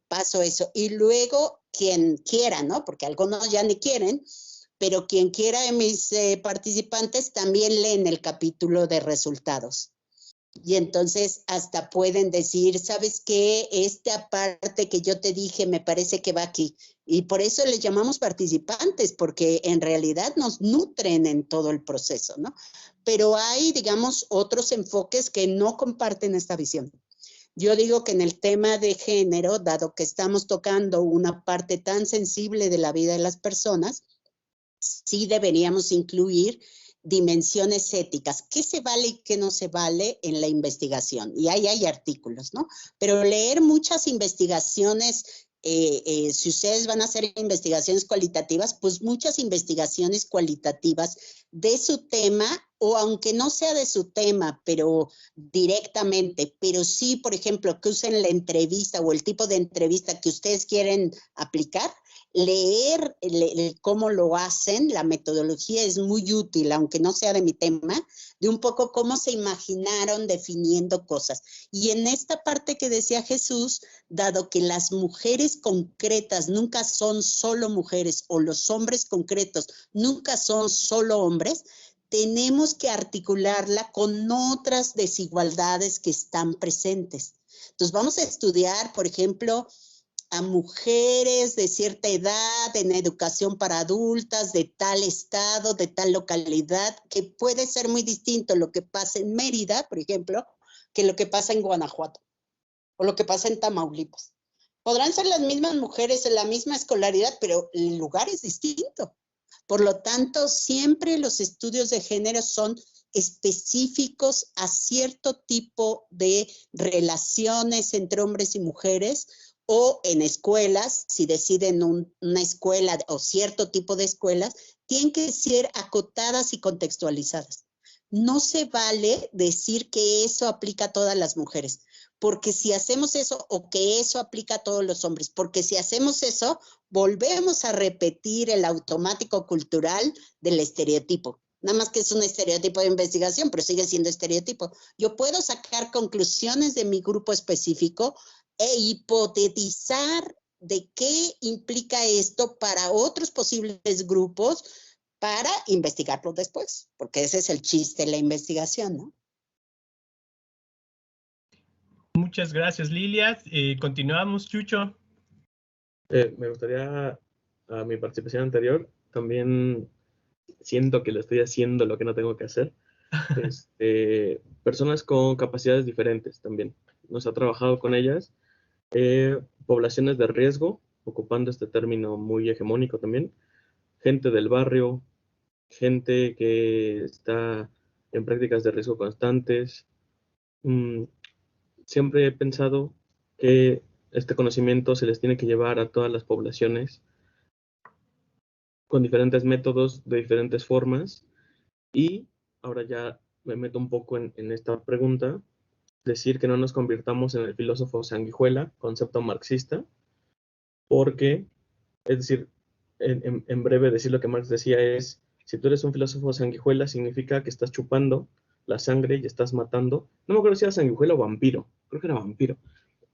paso eso. Y luego quien quiera, ¿no? Porque algunos ya ni quieren, pero quien quiera de mis participantes también leen el capítulo de resultados. Y entonces hasta pueden decir, ¿sabes qué? Esta parte que yo te dije me parece que va aquí. Y por eso les llamamos participantes, porque en realidad nos nutren en todo el proceso, ¿no? Pero hay, digamos, otros enfoques que no comparten esta visión. Yo digo que en el tema de género, dado que estamos tocando una parte tan sensible de la vida de las personas, sí deberíamos incluir dimensiones éticas, qué se vale y qué no se vale en la investigación. Y ahí hay artículos, ¿no? Pero leer muchas investigaciones, si ustedes van a hacer investigaciones cualitativas, pues muchas investigaciones cualitativas de su tema, o aunque no sea de su tema, pero directamente, pero sí, por ejemplo, que usen la entrevista o el tipo de entrevista que ustedes quieren aplicar, leer cómo lo hacen, la metodología es muy útil, aunque no sea de mi tema, de un poco cómo se imaginaron definiendo cosas. Y en esta parte que decía Jesús, dado que las mujeres concretas nunca son solo mujeres o los hombres concretos nunca son solo hombres, tenemos que articularla con otras desigualdades que están presentes. Entonces vamos a estudiar, por ejemplo, a mujeres de cierta edad en educación para adultas, de tal estado, de tal localidad, que puede ser muy distinto lo que pasa en Mérida, por ejemplo, que lo que pasa en Guanajuato o lo que pasa en Tamaulipas. Podrán ser las mismas mujeres en la misma escolaridad, pero el lugar es distinto. Por lo tanto, siempre los estudios de género son específicos a cierto tipo de relaciones entre hombres y mujeres, o en escuelas, si deciden una escuela o cierto tipo de escuelas, tienen que ser acotadas y contextualizadas. No se vale decir que eso aplica a todas las mujeres, porque si hacemos eso, o que eso aplica a todos los hombres, porque si hacemos eso, volvemos a repetir el automático cultural del estereotipo. Nada más que es un estereotipo de investigación, pero sigue siendo estereotipo. Yo puedo sacar conclusiones de mi grupo específico e hipotetizar de qué implica esto para otros posibles grupos para investigarlo después, porque ese es el chiste de la investigación, ¿no? Muchas gracias, Lilia. Continuamos, Chucho. Me gustaría, a mi participación anterior, también siento que le estoy haciendo lo que no tengo que hacer. Personas con capacidades diferentes también. Nos ha trabajado con ellas. Poblaciones de riesgo, ocupando este término muy hegemónico también. Gente del barrio, gente que está en prácticas de riesgo constantes. Siempre he pensado que este conocimiento se les tiene que llevar a todas las poblaciones con diferentes métodos, de diferentes formas. Y ahora ya me meto un poco en esta pregunta, decir que no nos convirtamos en el filósofo sanguijuela, concepto marxista, porque, es decir, en breve decir lo que Marx decía es, si tú eres un filósofo sanguijuela, significa que estás chupando la sangre y estás matando. No me acuerdo si era sanguijuela o vampiro, creo que era vampiro,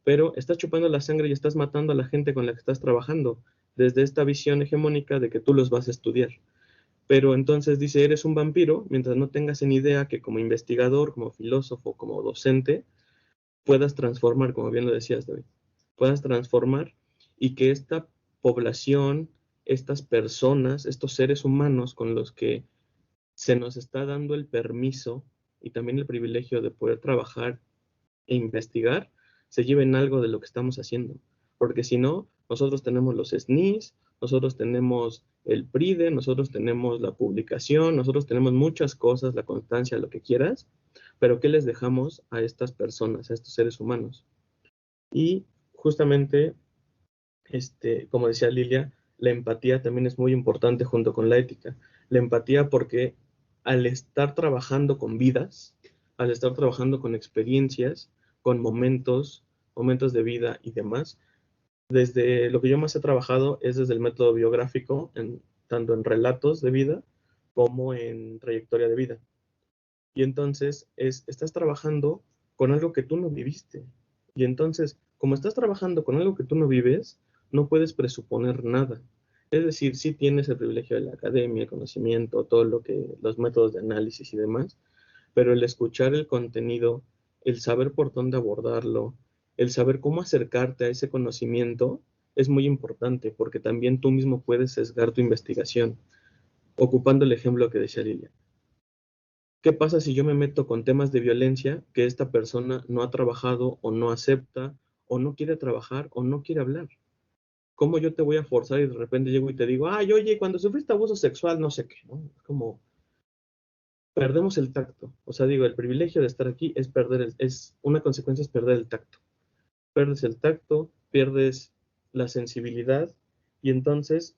pero estás chupando la sangre y estás matando a la gente con la que estás trabajando, desde esta visión hegemónica de que tú los vas a estudiar. Pero entonces dice, eres un vampiro, mientras no tengas en idea que como investigador, como filósofo, como docente, puedas transformar, como bien lo decías, David, puedas transformar y que esta población, estas personas, estos seres humanos con los que se nos está dando el permiso y también el privilegio de poder trabajar e investigar, se lleven algo de lo que estamos haciendo. Porque si no, nosotros tenemos los SNIs, nosotros tenemos el PRIDE, nosotros tenemos la publicación, nosotros tenemos muchas cosas, la constancia, lo que quieras, pero ¿qué les dejamos a estas personas, a estos seres humanos? Y justamente, como decía Lilia, la empatía también es muy importante junto con la ética. La empatía porque al estar trabajando con vidas, al estar trabajando con experiencias, con momentos de vida y demás, desde lo que yo más he trabajado es desde el método biográfico, tanto en relatos de vida como en trayectoria de vida. Y entonces estás trabajando con algo que tú no viviste. Y entonces, como estás trabajando con algo que tú no vives, no puedes presuponer nada. Es decir, sí tienes el privilegio de la academia, el conocimiento, todo lo que, los métodos de análisis y demás, pero el escuchar el contenido, el saber por dónde abordarlo, el saber cómo acercarte a ese conocimiento es muy importante porque también tú mismo puedes sesgar tu investigación. Ocupando el ejemplo que decía Lilia. ¿Qué pasa si yo me meto con temas de violencia que esta persona no ha trabajado o no acepta o no quiere trabajar o no quiere hablar? ¿Cómo yo te voy a forzar y de repente llego y te digo, ay, oye, cuando sufriste abuso sexual, no sé qué, ¿no? Es como, perdemos el tacto. O sea, digo, el privilegio de estar aquí es una consecuencia es perder el tacto. Pierdes el tacto, pierdes la sensibilidad y entonces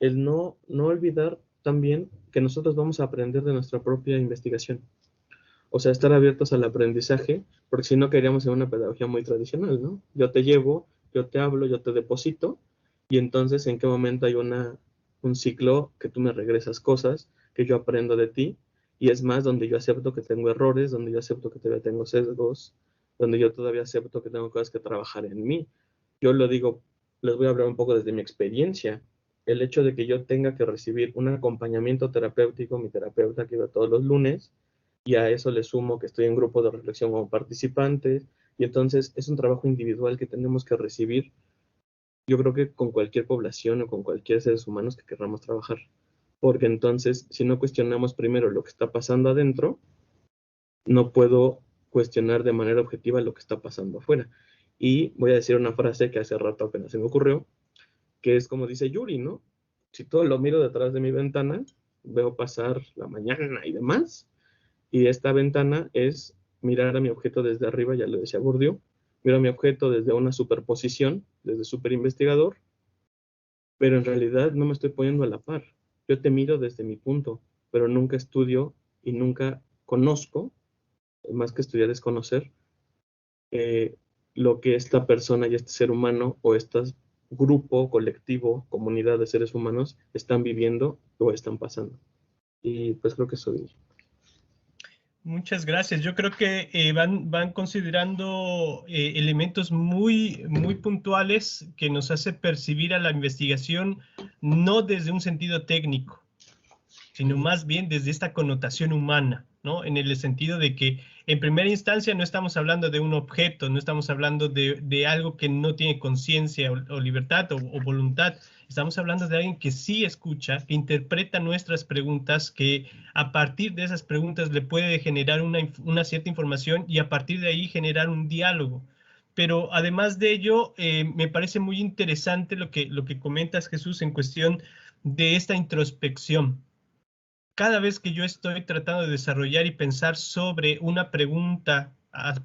el no olvidar también que nosotros vamos a aprender de nuestra propia investigación. O sea, estar abiertos al aprendizaje, porque si no caeríamos en una pedagogía muy tradicional, ¿no? Yo te llevo, yo te hablo, yo te deposito, y entonces en qué momento hay un ciclo que tú me regresas cosas, que yo aprendo de ti, y es más, donde yo acepto que tengo errores, donde yo acepto que todavía tengo sesgos, donde yo todavía acepto que tengo cosas que trabajar en mí. Yo lo digo, les voy a hablar un poco desde mi experiencia. El hecho de que yo tenga que recibir un acompañamiento terapéutico, mi terapeuta que va todos los lunes, y a eso le sumo que estoy en grupo de reflexión como participante, y entonces es un trabajo individual que tenemos que recibir, yo creo que con cualquier población o con cualquier seres humanos que queramos trabajar, porque entonces si no cuestionamos primero lo que está pasando adentro, no puedo cuestionar de manera objetiva lo que está pasando afuera. Y voy a decir una frase que hace rato apenas se me ocurrió, que es como dice Yuri, ¿no? Si todo lo miro detrás de mi ventana, veo pasar la mañana y demás, y esta ventana es mirar a mi objeto desde arriba, ya lo decía Bourdieu, miro a mi objeto desde una superposición, desde superinvestigador, pero en realidad no me estoy poniendo a la par. Yo te miro desde mi punto, pero nunca estudio y nunca conozco, más que estudiar es conocer, eh, lo que esta persona y este ser humano o este grupo, colectivo, comunidad de seres humanos están viviendo o están pasando. Y pues creo que soy... Muchas gracias. Yo creo que van considerando elementos muy puntuales que nos hace percibir a la investigación no desde un sentido técnico, sino más bien desde esta connotación humana, ¿no? En el sentido de que en primera instancia no estamos hablando de un objeto, no estamos hablando de algo que no tiene conciencia o libertad o voluntad. Estamos hablando de alguien que sí escucha, que interpreta nuestras preguntas, que a partir de esas preguntas le puede generar una cierta información y a partir de ahí generar un diálogo. Pero además de ello, me parece muy interesante lo que comentas, Jesús, en cuestión de esta introspección. cada vez que yo estoy tratando de desarrollar y pensar sobre una pregunta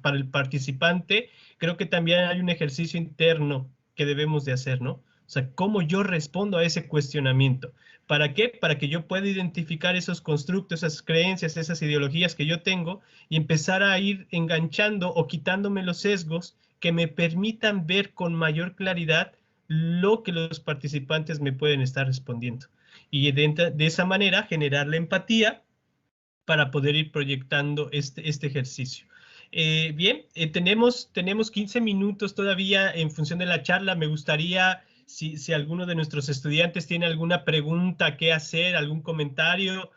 para el participante, creo que también hay un ejercicio interno que debemos de hacer, ¿no? O sea, cómo yo respondo a ese cuestionamiento. ¿Para qué? Para que yo pueda identificar esos constructos, esas creencias, esas ideologías que yo tengo y empezar a ir enganchando o quitándome los sesgos que me permitan ver con mayor claridad lo que los participantes me pueden estar respondiendo. Y de esa manera generar la empatía para poder ir proyectando este ejercicio. Bien, tenemos 15 minutos todavía en función de la charla. Me gustaría, si alguno de nuestros estudiantes tiene alguna pregunta que hacer, algún comentario,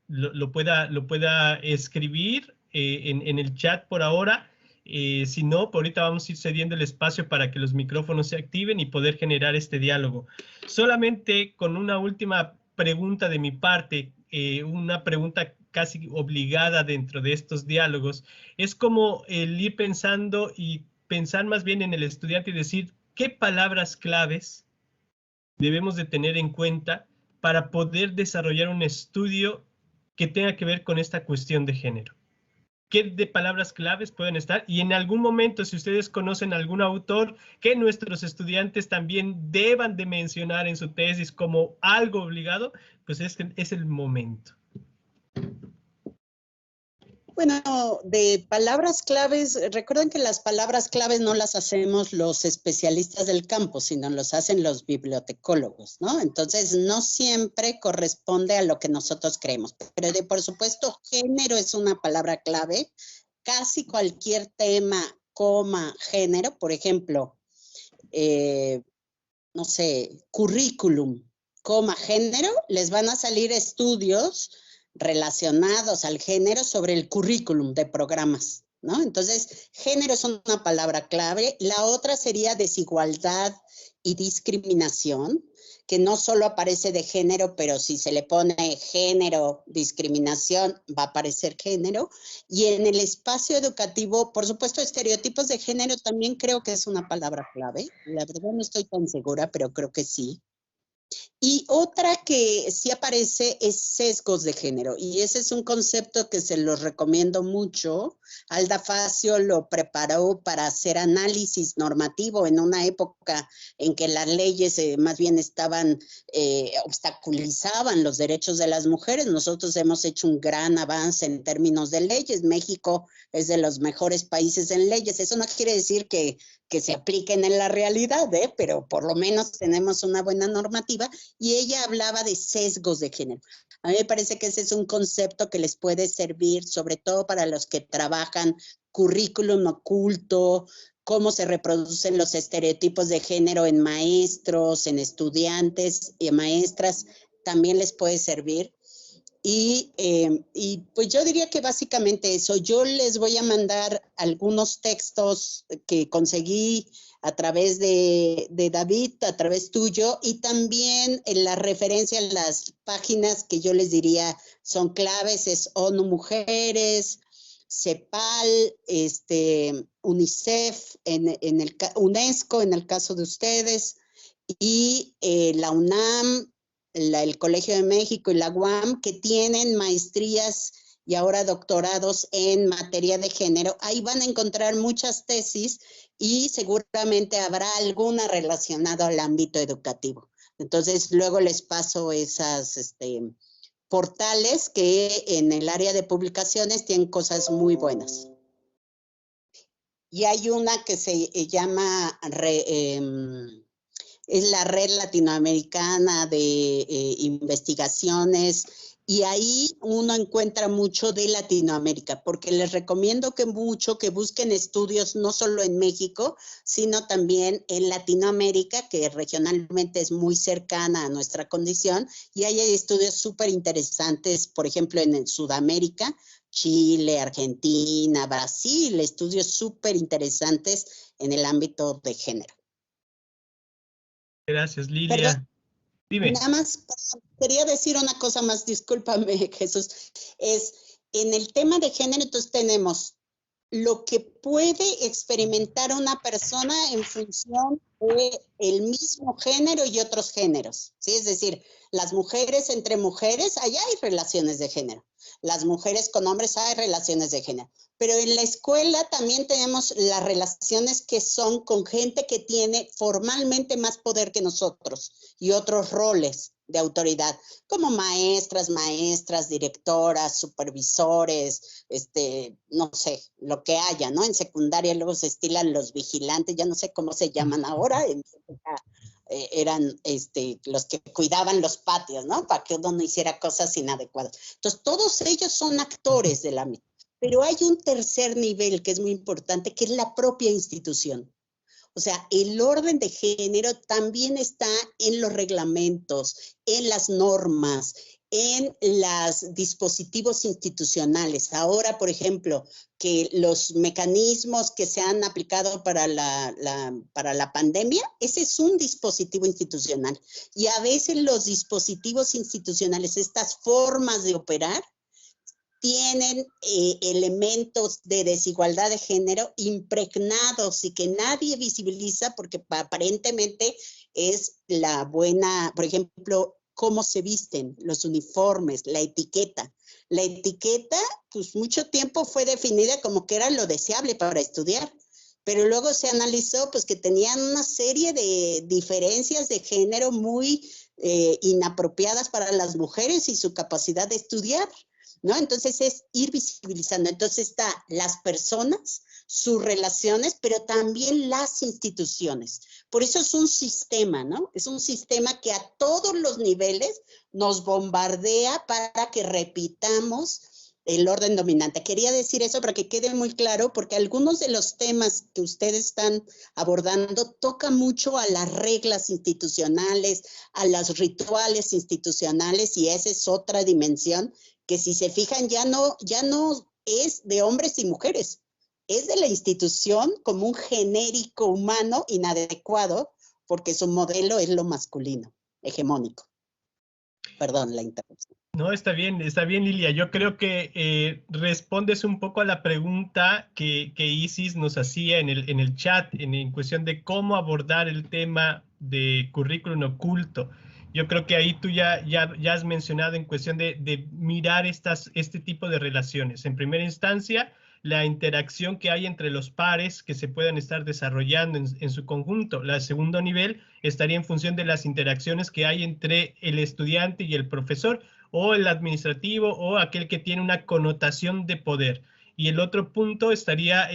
lo pueda escribir en el chat por ahora. Si no, por ahorita vamos a ir cediendo el espacio para que los micrófonos se activen y poder generar este diálogo. Solamente con una última pregunta de mi parte, una pregunta casi obligada dentro de estos diálogos, es como el ir pensando y pensar más bien en el estudiante y decir qué palabras claves debemos de tener en cuenta para poder desarrollar un estudio que tenga que ver con esta cuestión de género. ¿Qué de palabras claves pueden estar? Y en algún momento, si ustedes conocen algún autor que nuestros estudiantes también deban de mencionar en su tesis como algo obligado, pues es el momento. Bueno, de palabras claves, recuerden que las palabras claves no las hacemos los especialistas del campo, sino los hacen los bibliotecólogos, ¿no? Entonces, no siempre corresponde a lo que nosotros creemos. Pero por supuesto, género es una palabra clave. Casi cualquier tema, género, por ejemplo, no sé, currículum, género, les van a salir estudios relacionados al género sobre el currículum de programas, ¿no? Entonces, género es una palabra clave. La otra sería desigualdad y discriminación, que no solo aparece de género, pero si se le pone género, discriminación, va a aparecer género. Y en el espacio educativo, por supuesto, estereotipos de género también creo que es una palabra clave. La verdad no estoy tan segura, pero creo que sí. Y otra que sí aparece es sesgos de género, y ese es un concepto que se los recomiendo mucho. Alda Facio lo preparó para hacer análisis normativo en una época en que las leyes más bien obstaculizaban los derechos de las mujeres. Nosotros hemos hecho un gran avance en términos de leyes. México es de los mejores países en leyes. Eso no quiere decir que se apliquen en la realidad, pero por lo menos tenemos una buena normativa, y ella hablaba de sesgos de género. A mí me parece que ese es un concepto que les puede servir, sobre todo para los que trabajan currículum oculto, cómo se reproducen los estereotipos de género en maestros, en estudiantes y maestras, también les puede servir. Y pues yo diría que básicamente eso. Yo les voy a mandar algunos textos que conseguí a través de David, a través tuyo, y también en la referencia en las páginas que yo les diría son claves, es ONU Mujeres, CEPAL, UNICEF, UNESCO en el caso de ustedes, y la UNAM, el Colegio de México y la UAM, que tienen maestrías y ahora doctorados en materia de género. Ahí van a encontrar muchas tesis y seguramente habrá alguna relacionada al ámbito educativo. Entonces, luego les paso esas portales que en el área de publicaciones tienen cosas muy buenas. Y hay una que se llama es la Red Latinoamericana de Investigaciones, y ahí uno encuentra mucho de Latinoamérica, porque les recomiendo mucho que busquen estudios no solo en México, sino también en Latinoamérica, que regionalmente es muy cercana a nuestra condición, y ahí hay estudios súper interesantes, por ejemplo, en Sudamérica, Chile, Argentina, Brasil, estudios súper interesantes en el ámbito de género. Gracias, Lilia. Perdón, dime. Nada más quería decir una cosa más, discúlpame, Jesús. En el tema de género, entonces tenemos lo que puede experimentar una persona en función el mismo género y otros géneros, ¿sí? Es decir, las mujeres entre mujeres, allá hay relaciones de género. Las mujeres con hombres hay relaciones de género. Pero en la escuela también tenemos las relaciones que son con gente que tiene formalmente más poder que nosotros y otros roles de autoridad, como maestras, directoras, supervisores, no sé, lo que haya, ¿no? En secundaria luego se estilan los vigilantes, ya no sé cómo se llaman ahora, eran los que cuidaban los patios, ¿no? Para que uno no hiciera cosas inadecuadas. Entonces, todos ellos son actores de la misma. Pero hay un tercer nivel que es muy importante, que es la propia institución. O sea, el orden de género también está en los reglamentos, en las normas, en los dispositivos institucionales. Ahora, por ejemplo, que los mecanismos que se han aplicado para la pandemia, ese es un dispositivo institucional. Y a veces los dispositivos institucionales, estas formas de operar, tienen elementos de desigualdad de género impregnados y que nadie visibiliza porque aparentemente es la buena, por ejemplo, cómo se visten, los uniformes, la etiqueta. La etiqueta, pues mucho tiempo fue definida como que era lo deseable para estudiar, pero luego se analizó pues que tenían una serie de diferencias de género muy inapropiadas para las mujeres y su capacidad de estudiar, ¿no? Entonces es ir visibilizando. Entonces está las personas, sus relaciones, pero también las instituciones. Por eso es un sistema, ¿no? Es un sistema que a todos los niveles nos bombardea para que repitamos el orden dominante. Quería decir eso para que quede muy claro, porque algunos de los temas que ustedes están abordando tocan mucho a las reglas institucionales, a los rituales institucionales, y esa es otra dimensión que, si se fijan, ya no es de hombres y mujeres, es de la institución como un genérico humano inadecuado, porque su modelo es lo masculino, hegemónico. Perdón la interrupción. No, está bien, Lilia. Yo creo que respondes un poco a la pregunta que Isis nos hacía en el chat, en cuestión de cómo abordar el tema de currículum oculto. Yo creo que ahí tú ya has mencionado en cuestión de mirar este tipo de relaciones. En primera instancia, la interacción que hay entre los pares que se puedan estar desarrollando en su conjunto. El segundo nivel estaría en función de las interacciones que hay entre el estudiante y el profesor, o el administrativo, o aquel que tiene una connotación de poder. Y el otro punto estaría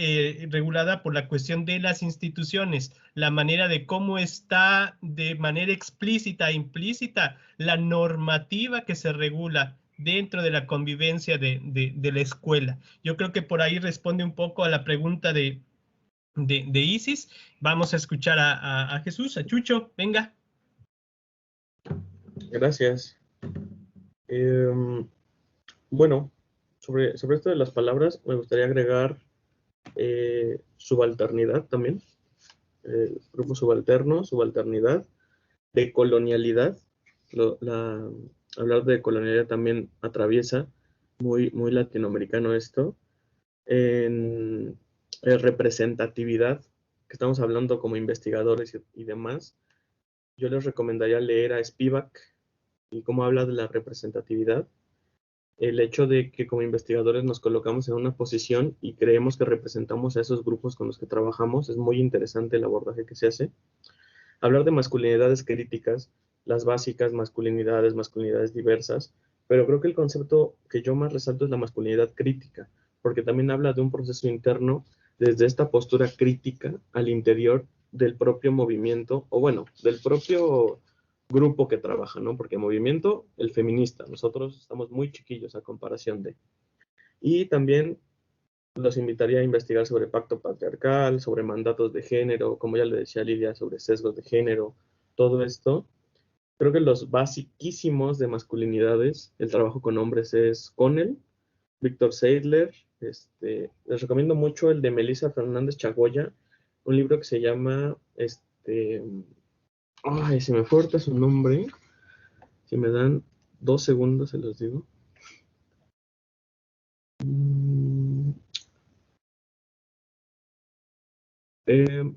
regulada por la cuestión de las instituciones, la manera de cómo está de manera explícita e implícita la normativa que se regula dentro de la convivencia de la escuela. Yo creo que por ahí responde un poco a la pregunta de Isis. Vamos a escuchar a Jesús, a Chucho, venga. Gracias. Bueno, sobre esto de las palabras, me gustaría agregar subalternidad también, grupo subalterno, subalternidad, decolonialidad. Hablar de colonialidad también atraviesa muy latinoamericano esto. En representatividad, que estamos hablando como investigadores y demás, yo les recomendaría leer a Spivak y cómo habla de la representatividad. El hecho de que como investigadores nos colocamos en una posición y creemos que representamos a esos grupos con los que trabajamos, es muy interesante el abordaje que se hace. Hablar de masculinidades críticas, las básicas, masculinidades diversas, pero creo que el concepto que yo más resalto es la masculinidad crítica, porque también habla de un proceso interno desde esta postura crítica al interior del propio movimiento, o bueno, del propio grupo que trabaja, ¿no? Porque movimiento, el feminista, nosotros estamos muy chiquillos a comparación de. Y también los invitaría a investigar sobre pacto patriarcal, sobre mandatos de género, como ya le decía Lidia, sobre sesgos de género, todo esto. Creo que los basiquísimos de masculinidades, el trabajo con hombres es Connell, Víctor Seidler, les recomiendo mucho el de Melissa Fernández Chagoya, un libro que se llama, ay, se me fue ahorita su nombre, si me dan 2 segundos se los digo.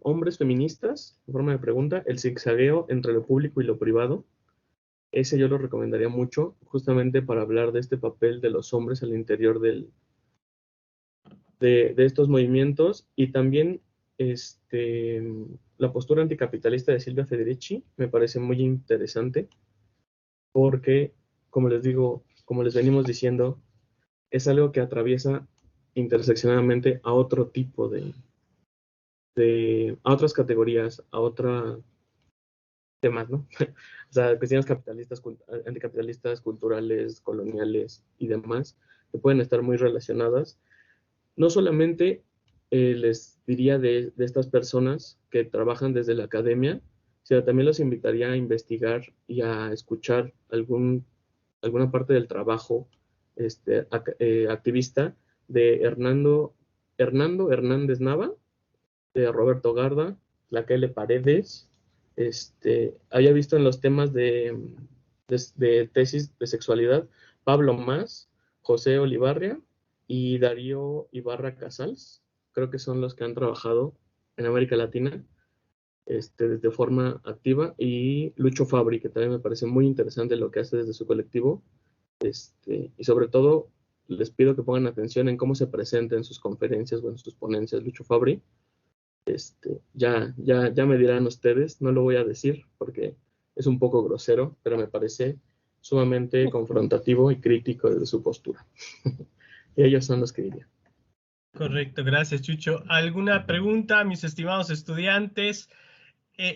Hombres feministas, en forma de pregunta, el zigzagueo entre lo público y lo privado. Ese yo lo recomendaría mucho, justamente para hablar de este papel de los hombres al interior de estos movimientos. Y también la postura anticapitalista de Silvia Federici me parece muy interesante, porque, como les digo, como les venimos diciendo, es algo que atraviesa interseccionadamente a otro tipo a otras categorías, a otros temas, ¿no? O sea, cuestiones capitalistas, anticapitalistas, culturales, coloniales y demás, que pueden estar muy relacionadas. No solamente les diría de estas personas que trabajan desde la academia, sino también los invitaría a investigar y a escuchar alguna parte del trabajo activista de Hernando Hernández Nava, de Roberto Garda, la L. Paredes. Había visto en los temas de tesis de sexualidad, Pablo Más, José Olivarria y Darío Ibarra Casals. Creo que son los que han trabajado en América Latina de forma activa, y Lucho Fabri, que también me parece muy interesante lo que hace desde su colectivo. Y sobre todo, les pido que pongan atención en cómo se presenta en sus conferencias o en sus ponencias Lucho Fabri. Ya me dirán ustedes, no lo voy a decir porque es un poco grosero, pero me parece sumamente confrontativo y crítico desde su postura. Y ellos son los que diría. Correcto, gracias, Chucho. ¿Alguna pregunta, mis estimados estudiantes?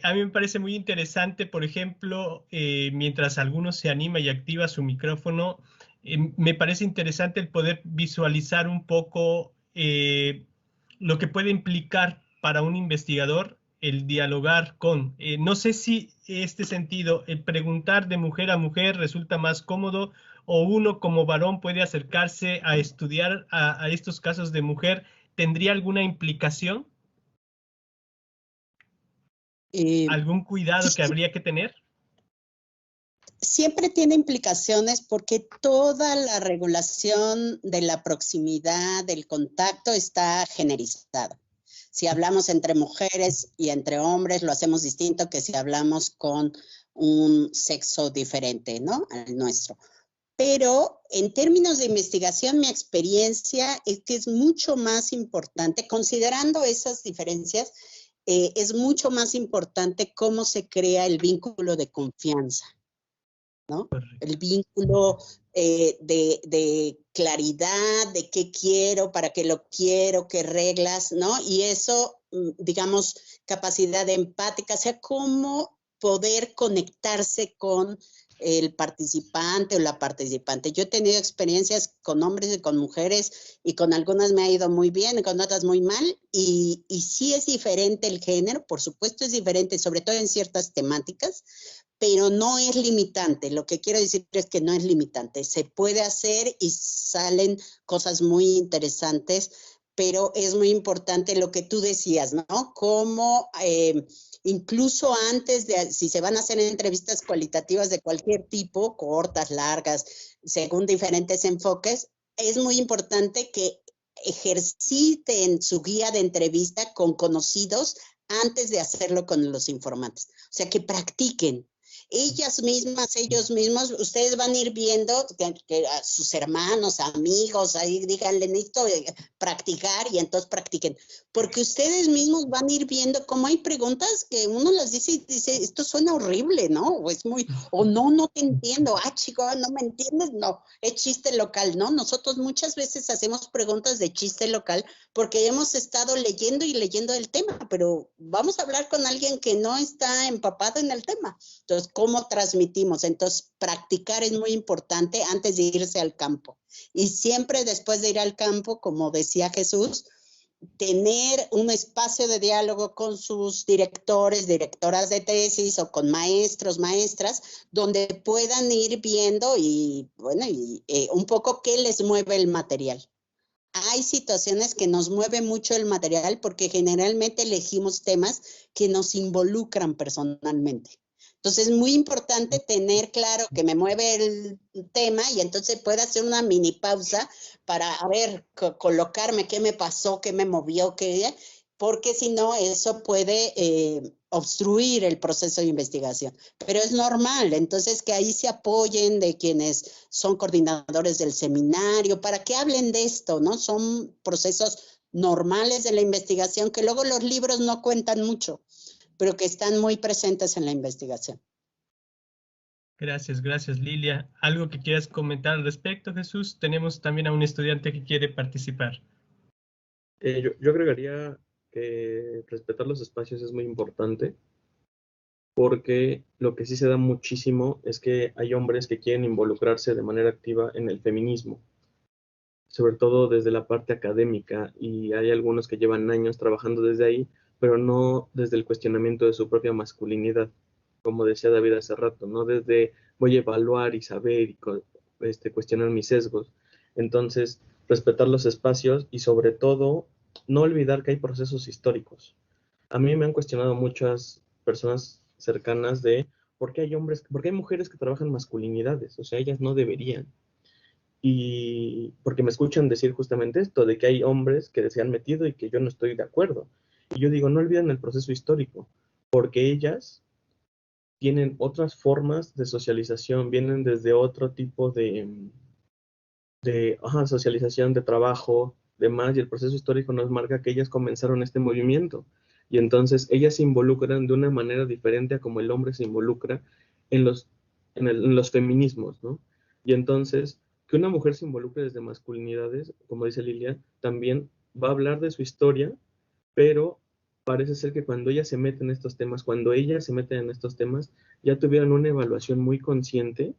A mí me parece muy interesante, por ejemplo, mientras alguno se anima y activa su micrófono, me parece interesante el poder visualizar un poco lo que puede implicar para un investigador el dialogar con. No sé si en este sentido, el preguntar de mujer a mujer resulta más cómodo, o uno como varón puede acercarse a estudiar a estos casos de mujer. ¿Tendría alguna implicación? ¿Algún cuidado que habría que tener? Siempre tiene implicaciones porque toda la regulación de la proximidad, del contacto, está generalizada. Si hablamos entre mujeres y entre hombres, lo hacemos distinto que si hablamos con un sexo diferente, ¿no?, al nuestro. Pero en términos de investigación, mi experiencia es que es mucho más importante, considerando esas diferencias, es mucho más importante cómo se crea el vínculo de confianza, ¿no? El vínculo de claridad, de qué quiero, para qué lo quiero, qué reglas, ¿no? Y eso, digamos, capacidad empática, o sea, cómo poder conectarse con el participante o la participante. Yo he tenido experiencias con hombres y con mujeres, y con algunas me ha ido muy bien y con otras muy mal, y sí es diferente el género, por supuesto es diferente, sobre todo en ciertas temáticas, pero no es limitante. Lo que quiero decir es que no es limitante. Se puede hacer y salen cosas muy interesantes, pero es muy importante lo que tú decías, ¿no? Cómo incluso antes de, si se van a hacer entrevistas cualitativas de cualquier tipo, cortas, largas, según diferentes enfoques, es muy importante que ejerciten su guía de entrevista con conocidos antes de hacerlo con los informantes. O sea, que practiquen. Ellas mismas, ellos mismos, ustedes van a ir viendo que a sus hermanos, amigos, ahí díganle, necesito practicar, y entonces practiquen. Porque ustedes mismos van a ir viendo cómo hay preguntas que uno las dice y dice, esto suena horrible, ¿no? O es muy, o no te entiendo, chico, no me entiendes, no, es chiste local, ¿no? Nosotros muchas veces hacemos preguntas de chiste local porque hemos estado leyendo y leyendo el tema, pero vamos a hablar con alguien que no está empapado en el tema. Entonces, ¿cómo transmitimos? Entonces, practicar es muy importante antes de irse al campo. Y siempre después de ir al campo, como decía Jesús, tener un espacio de diálogo con sus directores, directoras de tesis, o con maestros, maestras, donde puedan ir viendo y, bueno, un poco qué les mueve el material. Hay situaciones que nos mueve mucho el material porque generalmente elegimos temas que nos involucran personalmente. Entonces es muy importante tener claro que me mueve el tema, y entonces puedo hacer una mini pausa para, a ver, colocarme qué me pasó, qué me movió, qué, porque si no, eso puede obstruir el proceso de investigación. Pero es normal, entonces que ahí se apoyen de quienes son coordinadores del seminario, para que hablen de esto, ¿no? Son procesos normales de la investigación que luego los libros no cuentan mucho, pero que están muy presentes en la investigación. Gracias, gracias Lilia. ¿Algo que quieras comentar al respecto, Jesús? Tenemos también a un estudiante que quiere participar. Yo agregaría que respetar los espacios es muy importante, porque lo que sí se da muchísimo es que hay hombres que quieren involucrarse de manera activa en el feminismo, sobre todo desde la parte académica, y hay algunos que llevan años trabajando desde ahí, pero no desde el cuestionamiento de su propia masculinidad, como decía David hace rato, no desde voy a evaluar y saber y cuestionar mis sesgos. Entonces, respetar los espacios y sobre todo no olvidar que hay procesos históricos. A mí me han cuestionado muchas personas cercanas de por qué hay hombres, por qué hay mujeres que trabajan masculinidades, o sea, ellas no deberían. Y porque me escuchan decir justamente esto, de que hay hombres que se han metido y que yo no estoy de acuerdo. Y yo digo, no olviden el proceso histórico, porque ellas tienen otras formas de socialización, vienen desde otro tipo de socialización, de trabajo, demás, y el proceso histórico nos marca que ellas comenzaron este movimiento. Y entonces ellas se involucran de una manera diferente a como el hombre se involucra en los feminismos, ¿no? Y entonces, que una mujer se involucre desde masculinidades, como dice Lilia, también va a hablar de su historia, pero parece ser que cuando ella se mete en estos temas, cuando ellas se meten en estos temas, ya tuvieron una evaluación muy consciente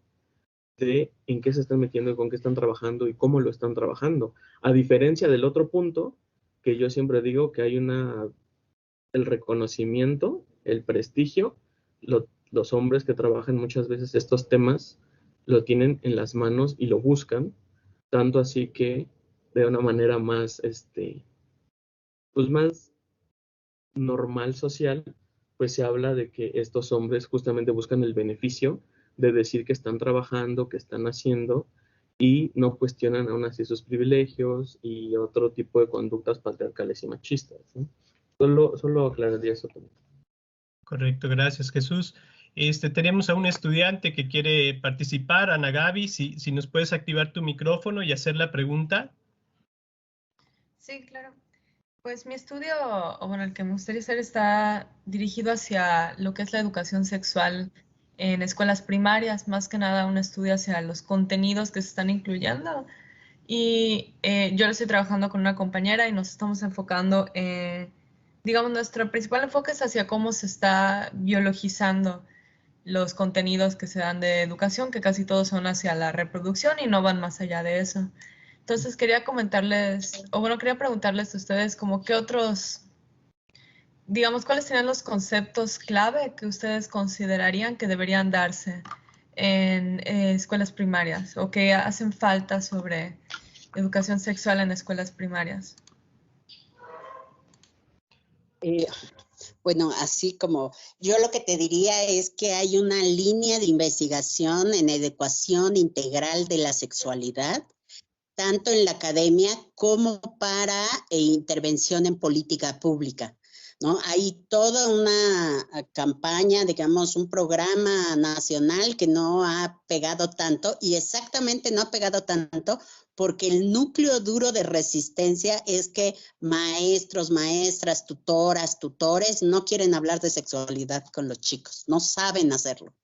de en qué se están metiendo y con qué están trabajando y cómo lo están trabajando. A diferencia del otro punto, que yo siempre digo que hay el reconocimiento, el prestigio, los hombres que trabajan muchas veces estos temas lo tienen en las manos y lo buscan, tanto así que de una manera más, pues más normal social, pues se habla de que estos hombres justamente buscan el beneficio de decir que están trabajando, que están haciendo y no cuestionan aún así sus privilegios y otro tipo de conductas patriarcales y machistas, ¿no? Solo aclararía eso también. Correcto, gracias Jesús. Tenemos a un estudiante que quiere participar, Ana Gaby, si nos puedes activar tu micrófono y hacer la pregunta. Sí, claro. Pues mi estudio, o bueno, el que me gustaría hacer está dirigido hacia lo que es la educación sexual en escuelas primarias, más que nada un estudio hacia los contenidos que se están incluyendo. Y yo lo estoy trabajando con una compañera y nos estamos enfocando en, digamos, nuestro principal enfoque es hacia cómo se está biologizando los contenidos que se dan de educación, que casi todos son hacia la reproducción y no van más allá de eso. Entonces quería comentarles, o bueno, quería preguntarles a ustedes como qué otros, digamos, cuáles serían los conceptos clave que ustedes considerarían que deberían darse en escuelas primarias o que hacen falta sobre educación sexual en escuelas primarias. Bueno, así como yo lo que te diría es que hay una línea de investigación en educación integral de la sexualidad, tanto en la academia como para intervención en política pública, ¿no? Hay toda una campaña, digamos, un programa nacional que no ha pegado tanto, y exactamente no ha pegado tanto porque el núcleo duro de resistencia es que maestros, maestras, tutoras, tutores no quieren hablar de sexualidad con los chicos, no saben hacerlo.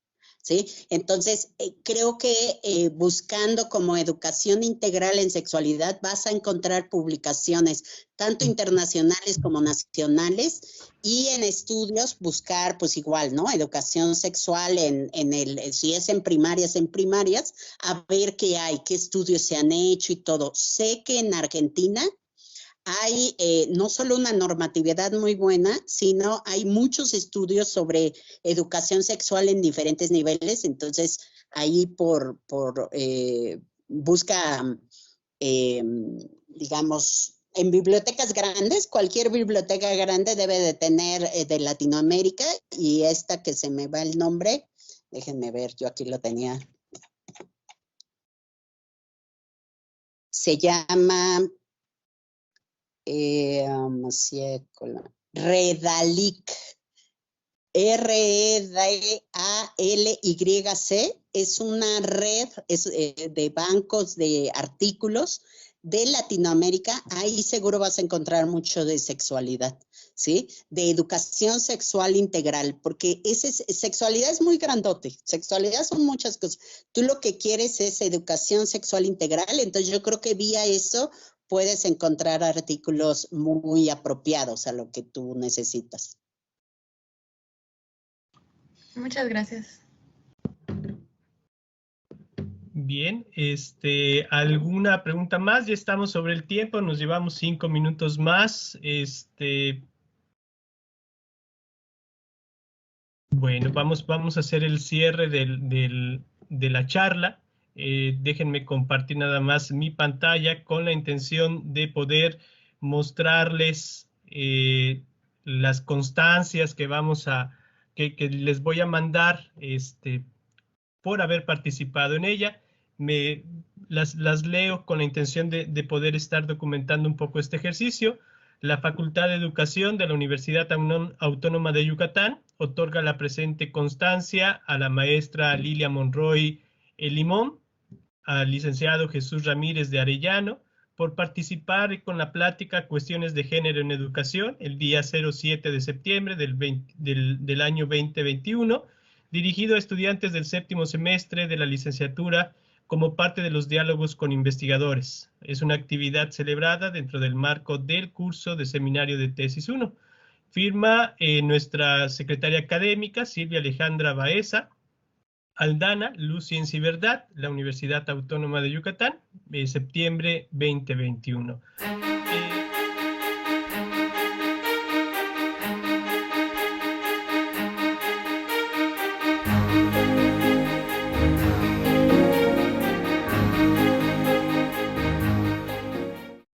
¿Sí? Entonces, creo que buscando como educación integral en sexualidad vas a encontrar publicaciones tanto internacionales como nacionales, y en estudios buscar pues igual, ¿no? Educación sexual si es en primarias, a ver qué hay, qué estudios se han hecho y todo. Sé que en Argentina hay no solo una normatividad muy buena, sino hay muchos estudios sobre educación sexual en diferentes niveles. Entonces, ahí busca, digamos, en bibliotecas grandes, cualquier biblioteca grande debe de tener de Latinoamérica, y esta que se me va el nombre, déjenme ver, yo aquí lo tenía. Se llama Redalic, REDALYC, es una red de bancos de artículos de Latinoamérica. Ahí seguro vas a encontrar mucho de sexualidad, ¿sí? De educación sexual integral, porque sexualidad es muy grandote, sexualidad son muchas cosas. Tú lo que quieres es educación sexual integral, entonces yo creo que vía eso puedes encontrar artículos muy apropiados a lo que tú necesitas. Muchas gracias. Bien, ¿alguna pregunta más? Ya estamos sobre el tiempo, nos llevamos 5 minutos más. Bueno, vamos a hacer el cierre de la charla. Déjenme compartir nada más mi pantalla con la intención de poder mostrarles las constancias que que les voy a mandar por haber participado en ella. Las leo con la intención de poder estar documentando un poco este ejercicio. La Facultad de Educación de la Universidad Autónoma de Yucatán otorga la presente constancia a la maestra Lilia Monroy Limón, al licenciado Jesús Ramírez de Arellano, por participar con la plática Cuestiones de Género en Educación el día 07 de septiembre del año 2021, dirigido a estudiantes del séptimo semestre de la licenciatura como parte de los diálogos con investigadores. Es una actividad celebrada dentro del marco del curso de Seminario de Tesis 1. Firma nuestra secretaria académica, Silvia Alejandra Baeza Aldana, Luz, Ciencia y Verdad, la Universidad Autónoma de Yucatán, septiembre 2021.